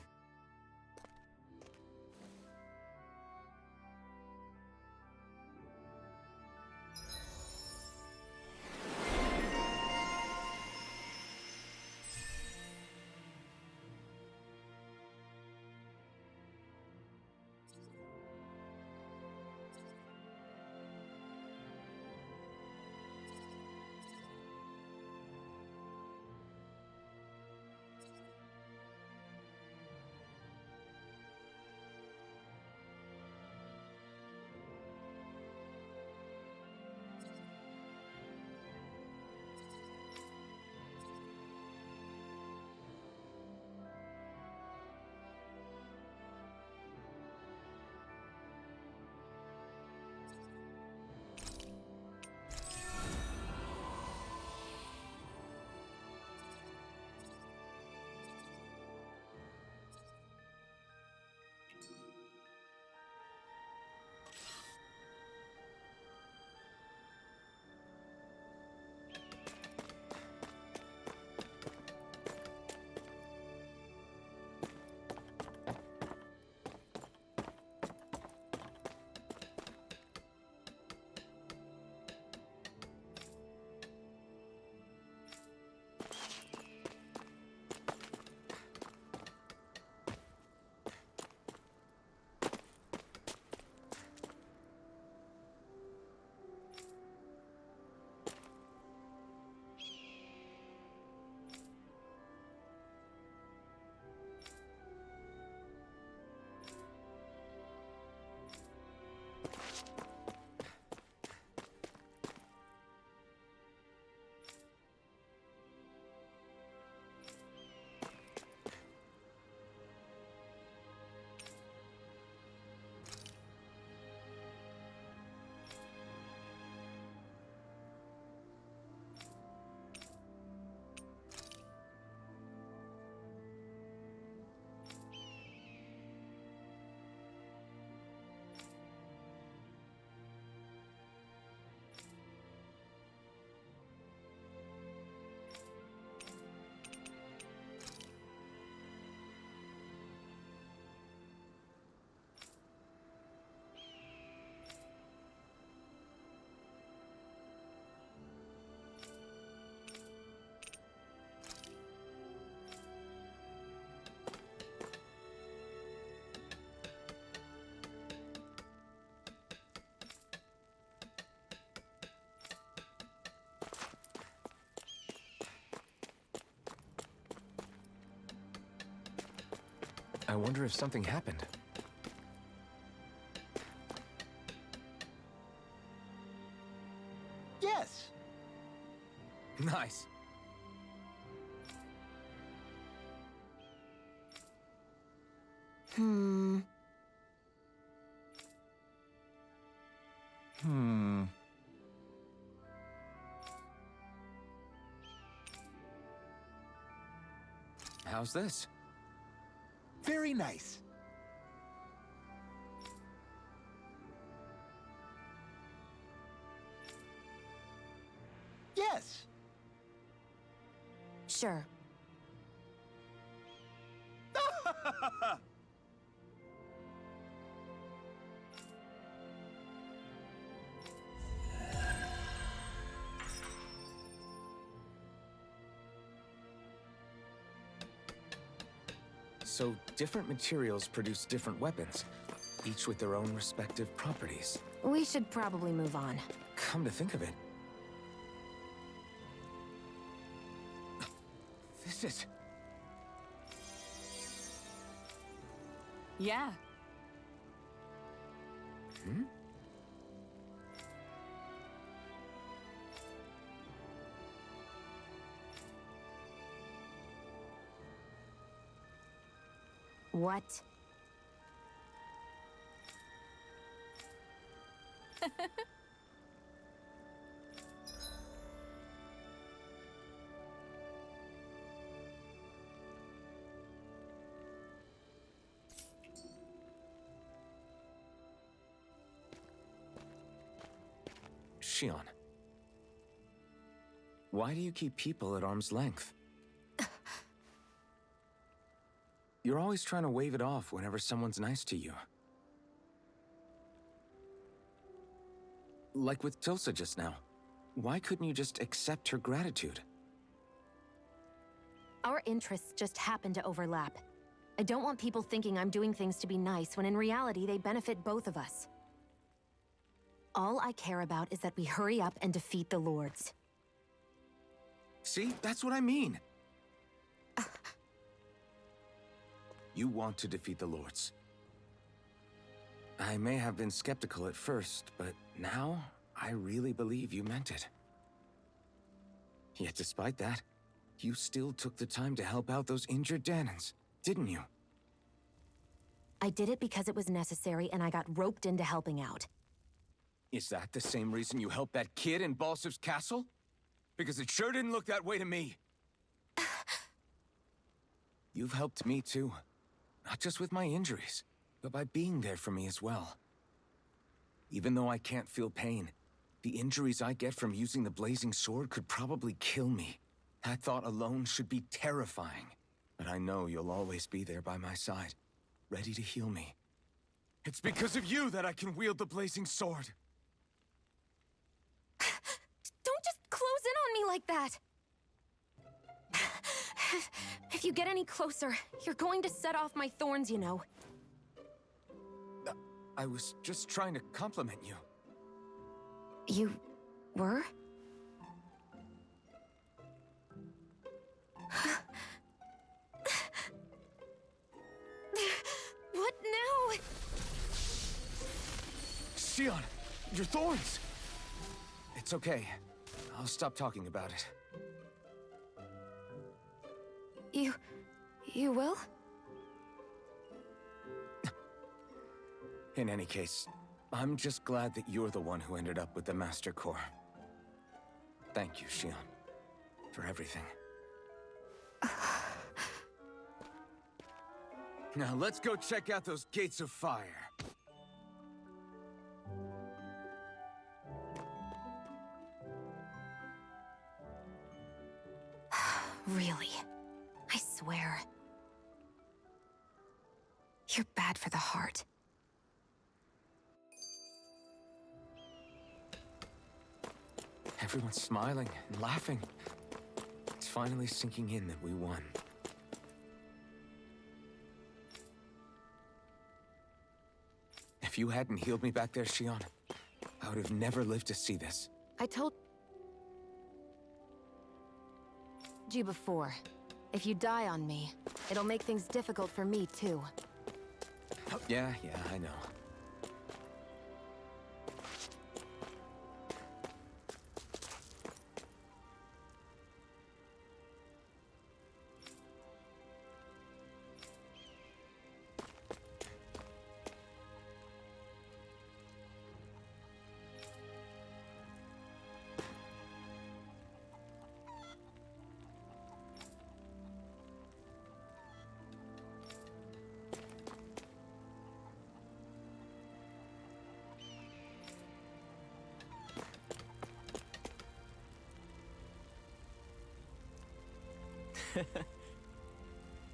I wonder if something happened. Yes! Nice. Hmm. How's this? Very nice. Yes! Sure. So, different materials produce different weapons, each with their own respective properties. We should probably move on. Come to think of it, this is... Yeah. Hmm? What? Shion. Why do you keep people at arm's length? You're always trying to wave it off whenever someone's nice to you. Like with Tilsa just now. Why couldn't you just accept her gratitude? Our interests just happen to overlap. I don't want people thinking I'm doing things to be nice when in reality they benefit both of us. All I care about is that we hurry up and defeat the Lords. See? That's what I mean. You want to defeat the Lords. I may have been skeptical at first, but now I really believe you meant it. Yet despite that, you still took the time to help out those injured Danans, didn't you? I did it because it was necessary and I got roped into helping out. Is that the same reason you helped that kid in Balsiv's castle? Because it sure didn't look that way to me. You've helped me too. Not just with my injuries, but by being there for me as well. Even though I can't feel pain, the injuries I get from using the blazing sword could probably kill me. That thought alone should be terrifying. But I know you'll always be there by my side, ready to heal me. It's because of you that I can wield the blazing sword. Don't just close in on me like that! If you get any closer, you're going to set off my thorns, you know. I was just trying to compliment you. You were? What now? Shion, your thorns! It's okay. I'll stop talking about it. You will? In any case, I'm just glad that you're the one who ended up with the Master Core. Thank you, Shion, for everything. Now let's go check out those gates of fire. Really? I swear. You're bad for the heart. Everyone's smiling and laughing. It's finally sinking in that we won. If you hadn't healed me back there, Shion, I would have never lived to see this. I told you before. If you die on me, it'll make things difficult for me, too. Yeah, I know.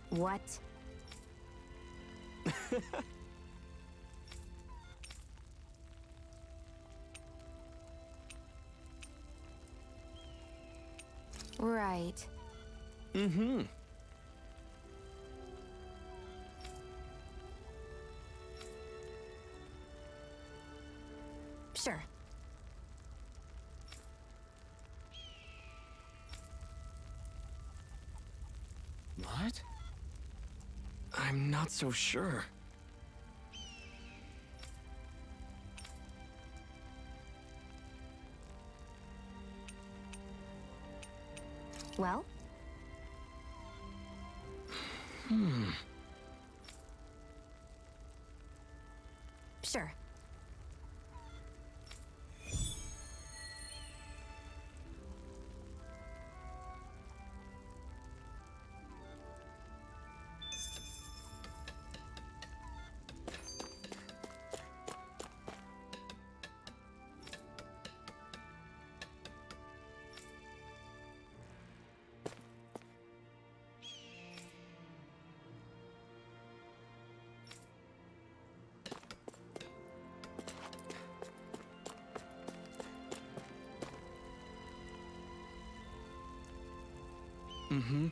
What? Right. Mm-hmm. Sure. What? I'm not so sure. Well? Sure. Mm-hmm.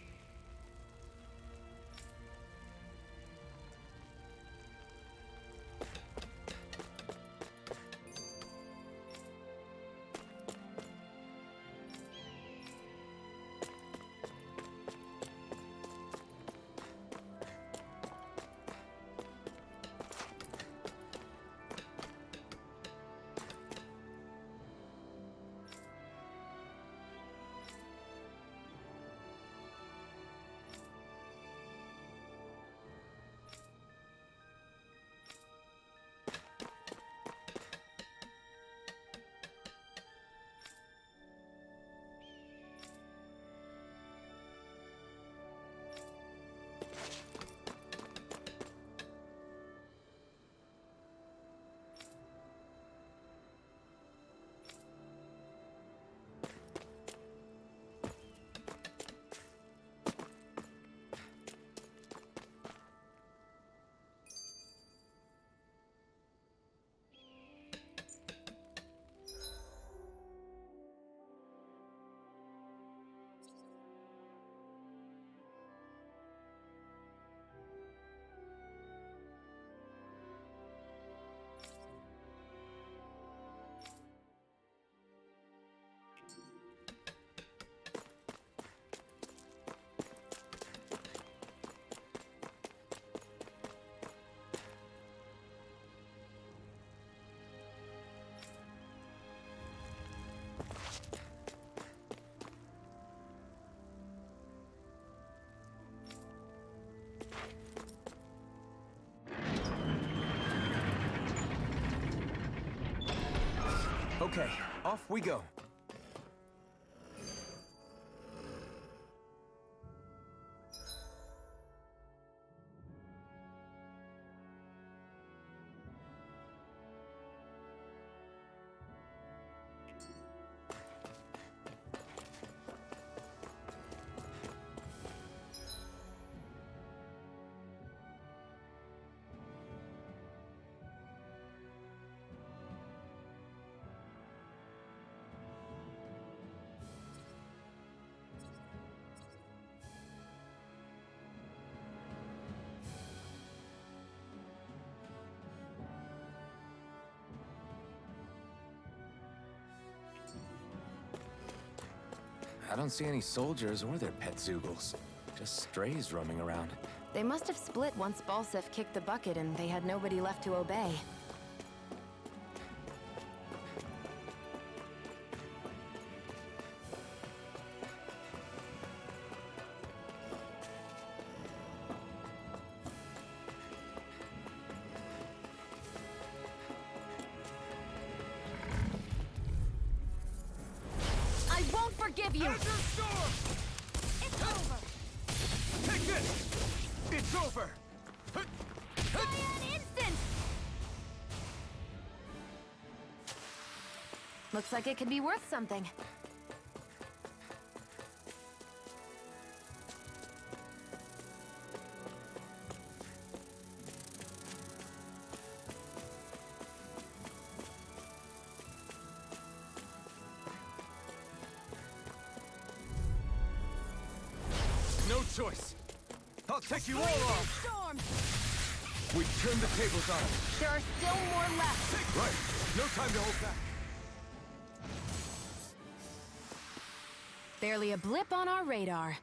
Okay, off we go. I don't see any soldiers or their pet Zoogles. Just strays roaming around. They must have split once Balsef kicked the bucket and they had nobody left to obey. I won't forgive you! Azure Storm! It's over! Take this! It's over! Cyan Instant! Looks like it could be worth something. No choice. I'll take you all off! Storm! We turned the tables on them. There are still more left! Right. No time to hold back. Barely a blip on our radar.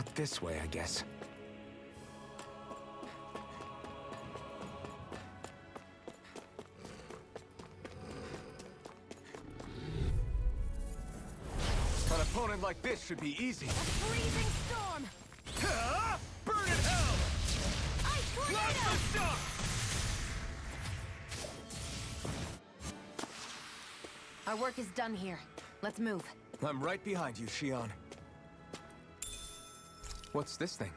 Not this way, I guess. An opponent like this should be easy. A freezing storm! Burn in hell! Ice tornado! Shock! Our work is done here. Let's move. I'm right behind you, Shion. What's this thing?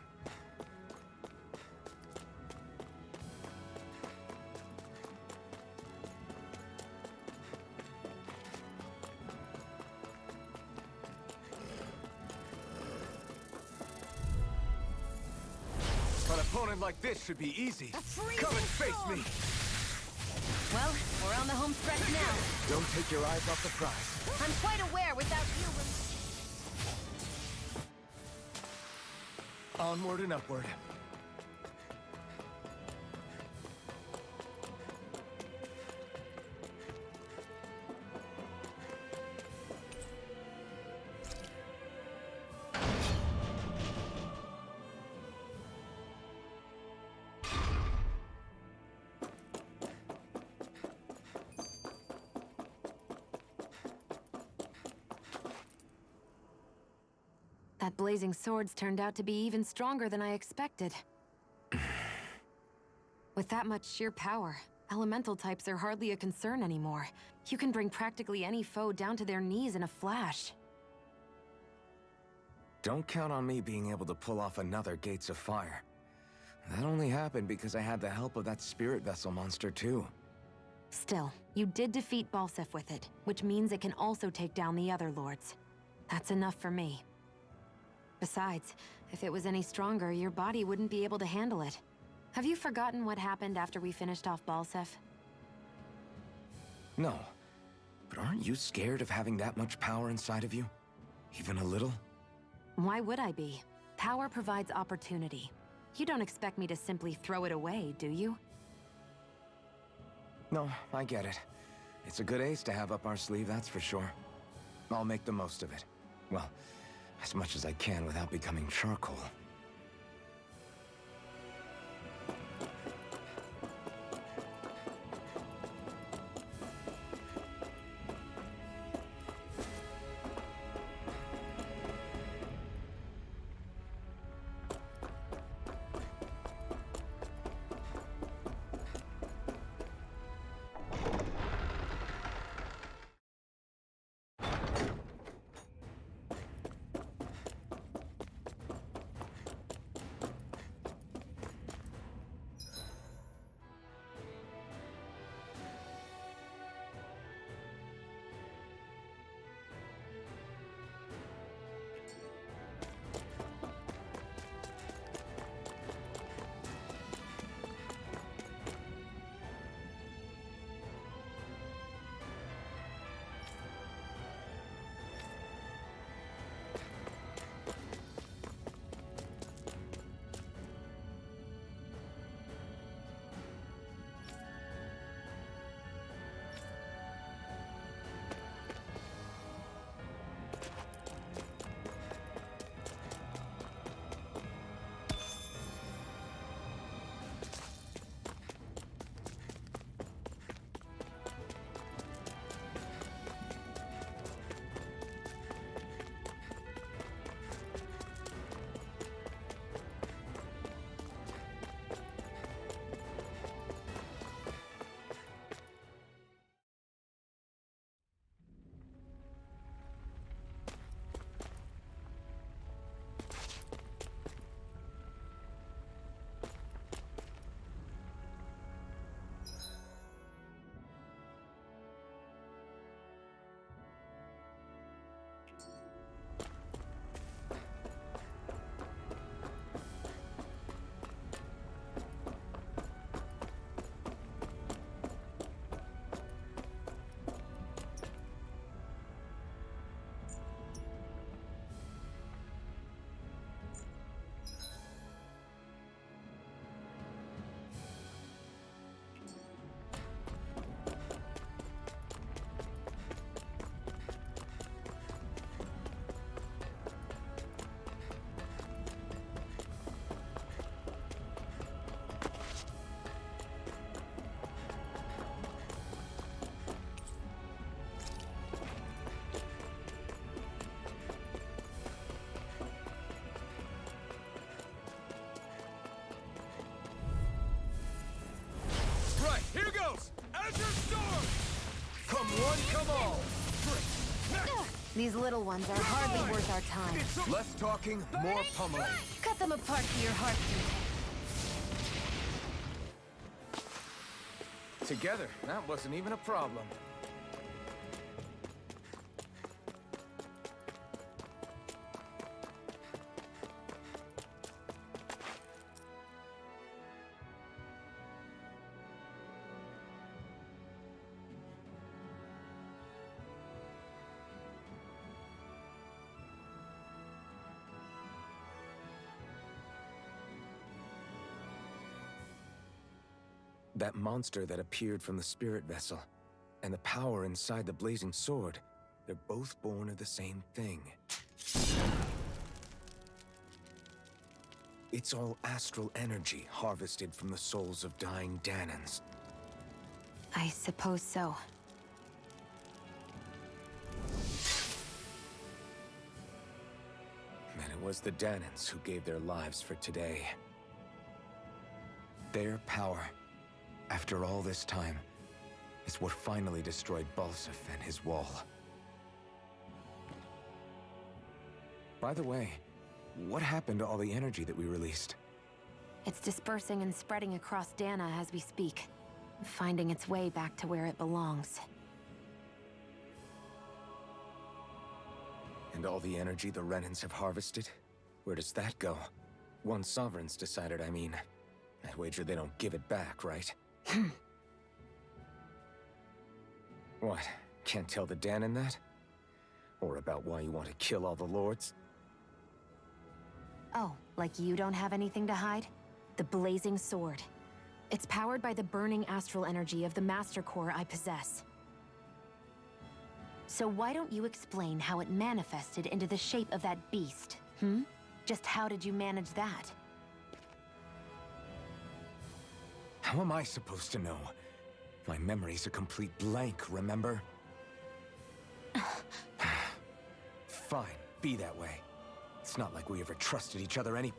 An opponent like this should be easy. A freezing Come and face storm! me! Well, we're on the home stretch now. Don't take your eyes off the prize. I'm quite aware without you... Onward and upward. That blazing sword's turned out to be even stronger than I expected. With that much sheer power, elemental types are hardly a concern anymore. You can bring practically any foe down to their knees in a flash. Don't count on me being able to pull off another Gates of Fire. That only happened because I had the help of that spirit vessel monster too. Still, you did defeat Balsef with it, which means it can also take down the other lords. That's enough for me. Besides, if it was any stronger, your body wouldn't be able to handle it. Have you forgotten what happened after we finished off Balsef? No. But aren't you scared of having that much power inside of you? Even a little? Why would I be? Power provides opportunity. You don't expect me to simply throw it away, do you? No, I get it. It's a good ace to have up our sleeve, that's for sure. I'll make the most of it. Well, as much as I can without becoming charcoal. one, come all! These little ones are hardly worth our time. Less talking, more pummeling. Cut them apart to your heart's content. Together, that wasn't even a problem. That monster that appeared from the spirit vessel, and the power inside the blazing sword, they're both born of the same thing. It's all astral energy harvested from the souls of dying Danans. I suppose so. And it was the Danans who gave their lives for today. Their power, after all this time, is what finally destroyed Balsif and his wall. By the way, what happened to all the energy that we released? It's dispersing and spreading across Dana as we speak, finding its way back to where it belongs. And all the energy the Renans have harvested? Where does that go? Once Sovereign's decided, I mean. I wager they don't give it back, right? What? Can't tell the Danan that? Or about why you want to kill all the lords? Oh, like you don't have anything to hide? The blazing sword. It's powered by the burning astral energy of the Master Core I possess. So why don't you explain how it manifested into the shape of that beast, Just how did you manage that? How am I supposed to know? My memory's a complete blank, remember? Fine, be that way. It's not like we ever trusted each other any...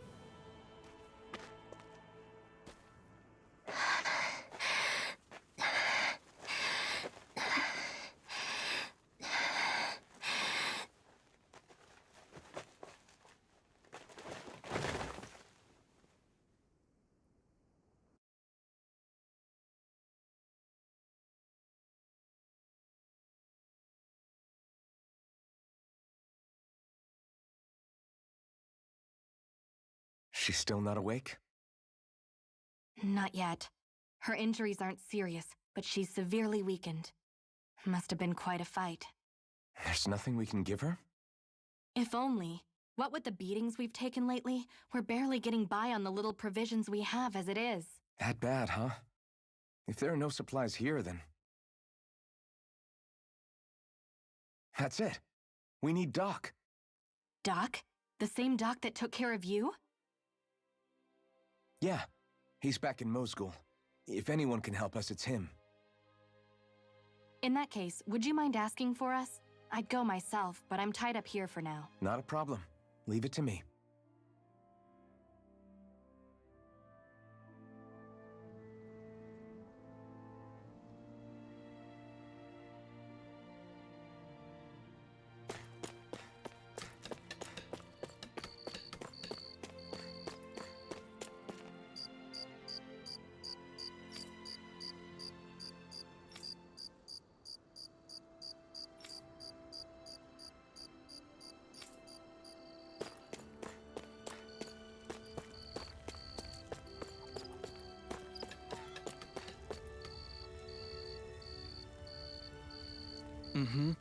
She's still not awake? Not yet. Her injuries aren't serious, but she's severely weakened. Must have been quite a fight. There's nothing we can give her? If only. What with the beatings we've taken lately, we're barely getting by on the little provisions we have as it is. That bad, huh? If there are no supplies here, then... That's it. We need Doc. Doc? The same Doc that took care of you? Yeah, he's back in Mosgul. If anyone can help us, it's him. In that case, would you mind asking for us? I'd go myself, but I'm tied up here for now. Not a problem. Leave it to me. Mm-hmm.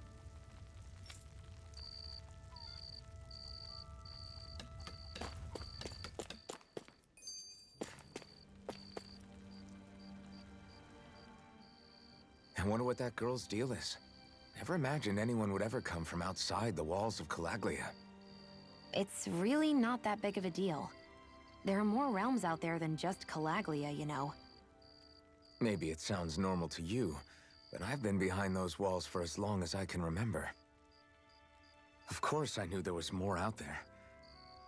I wonder what that girl's deal is. Never imagined anyone would ever come from outside the walls of Calaglia. It's really not that big of a deal. There are more realms out there than just Calaglia, you know. Maybe it sounds normal to you, but I've been behind those walls for as long as I can remember. Of course I knew there was more out there,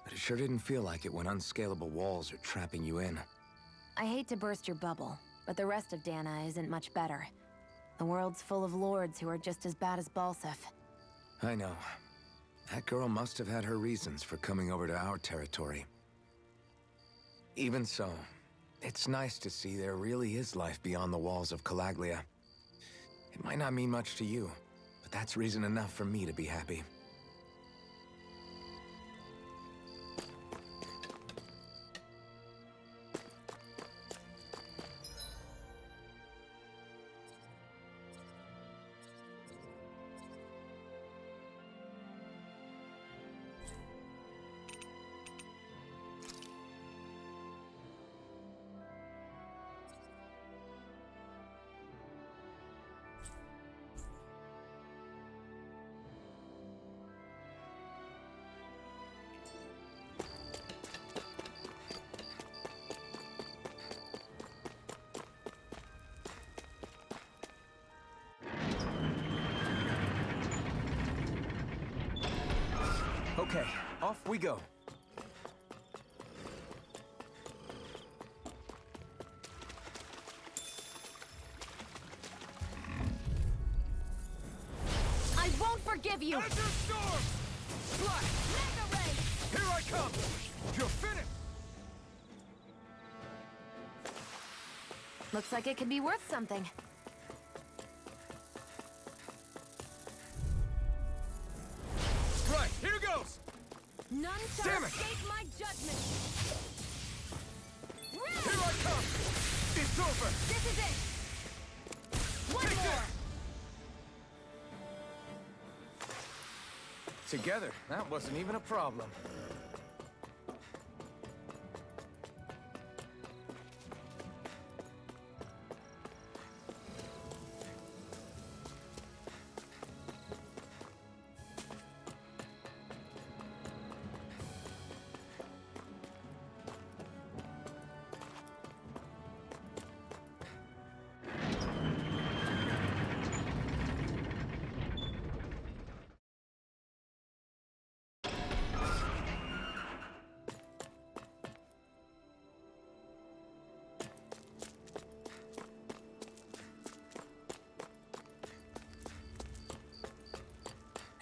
but it sure didn't feel like it when unscalable walls are trapping you in. I hate to burst your bubble, but the rest of Dana isn't much better. The world's full of lords who are just as bad as Balsef. I know. That girl must have had her reasons for coming over to our territory. Even so, it's nice to see there really is life beyond the walls of Calaglia. It might not mean much to you, but that's reason enough for me to be happy. Okay, off we go. I won't forgive you! Enter storm! Slash! Mega Ray! Here I come! You're finished! Looks like it could be worth something. Right, here goes! None shall Damn it! escape my judgment. Here I come! It's over! This is it. One Take more. Together, that wasn't even a problem.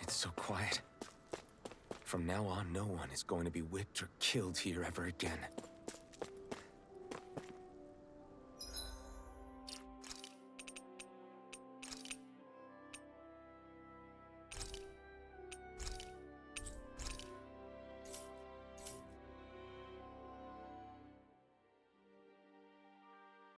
It's so quiet. From now on, no one is going to be whipped or killed here ever again.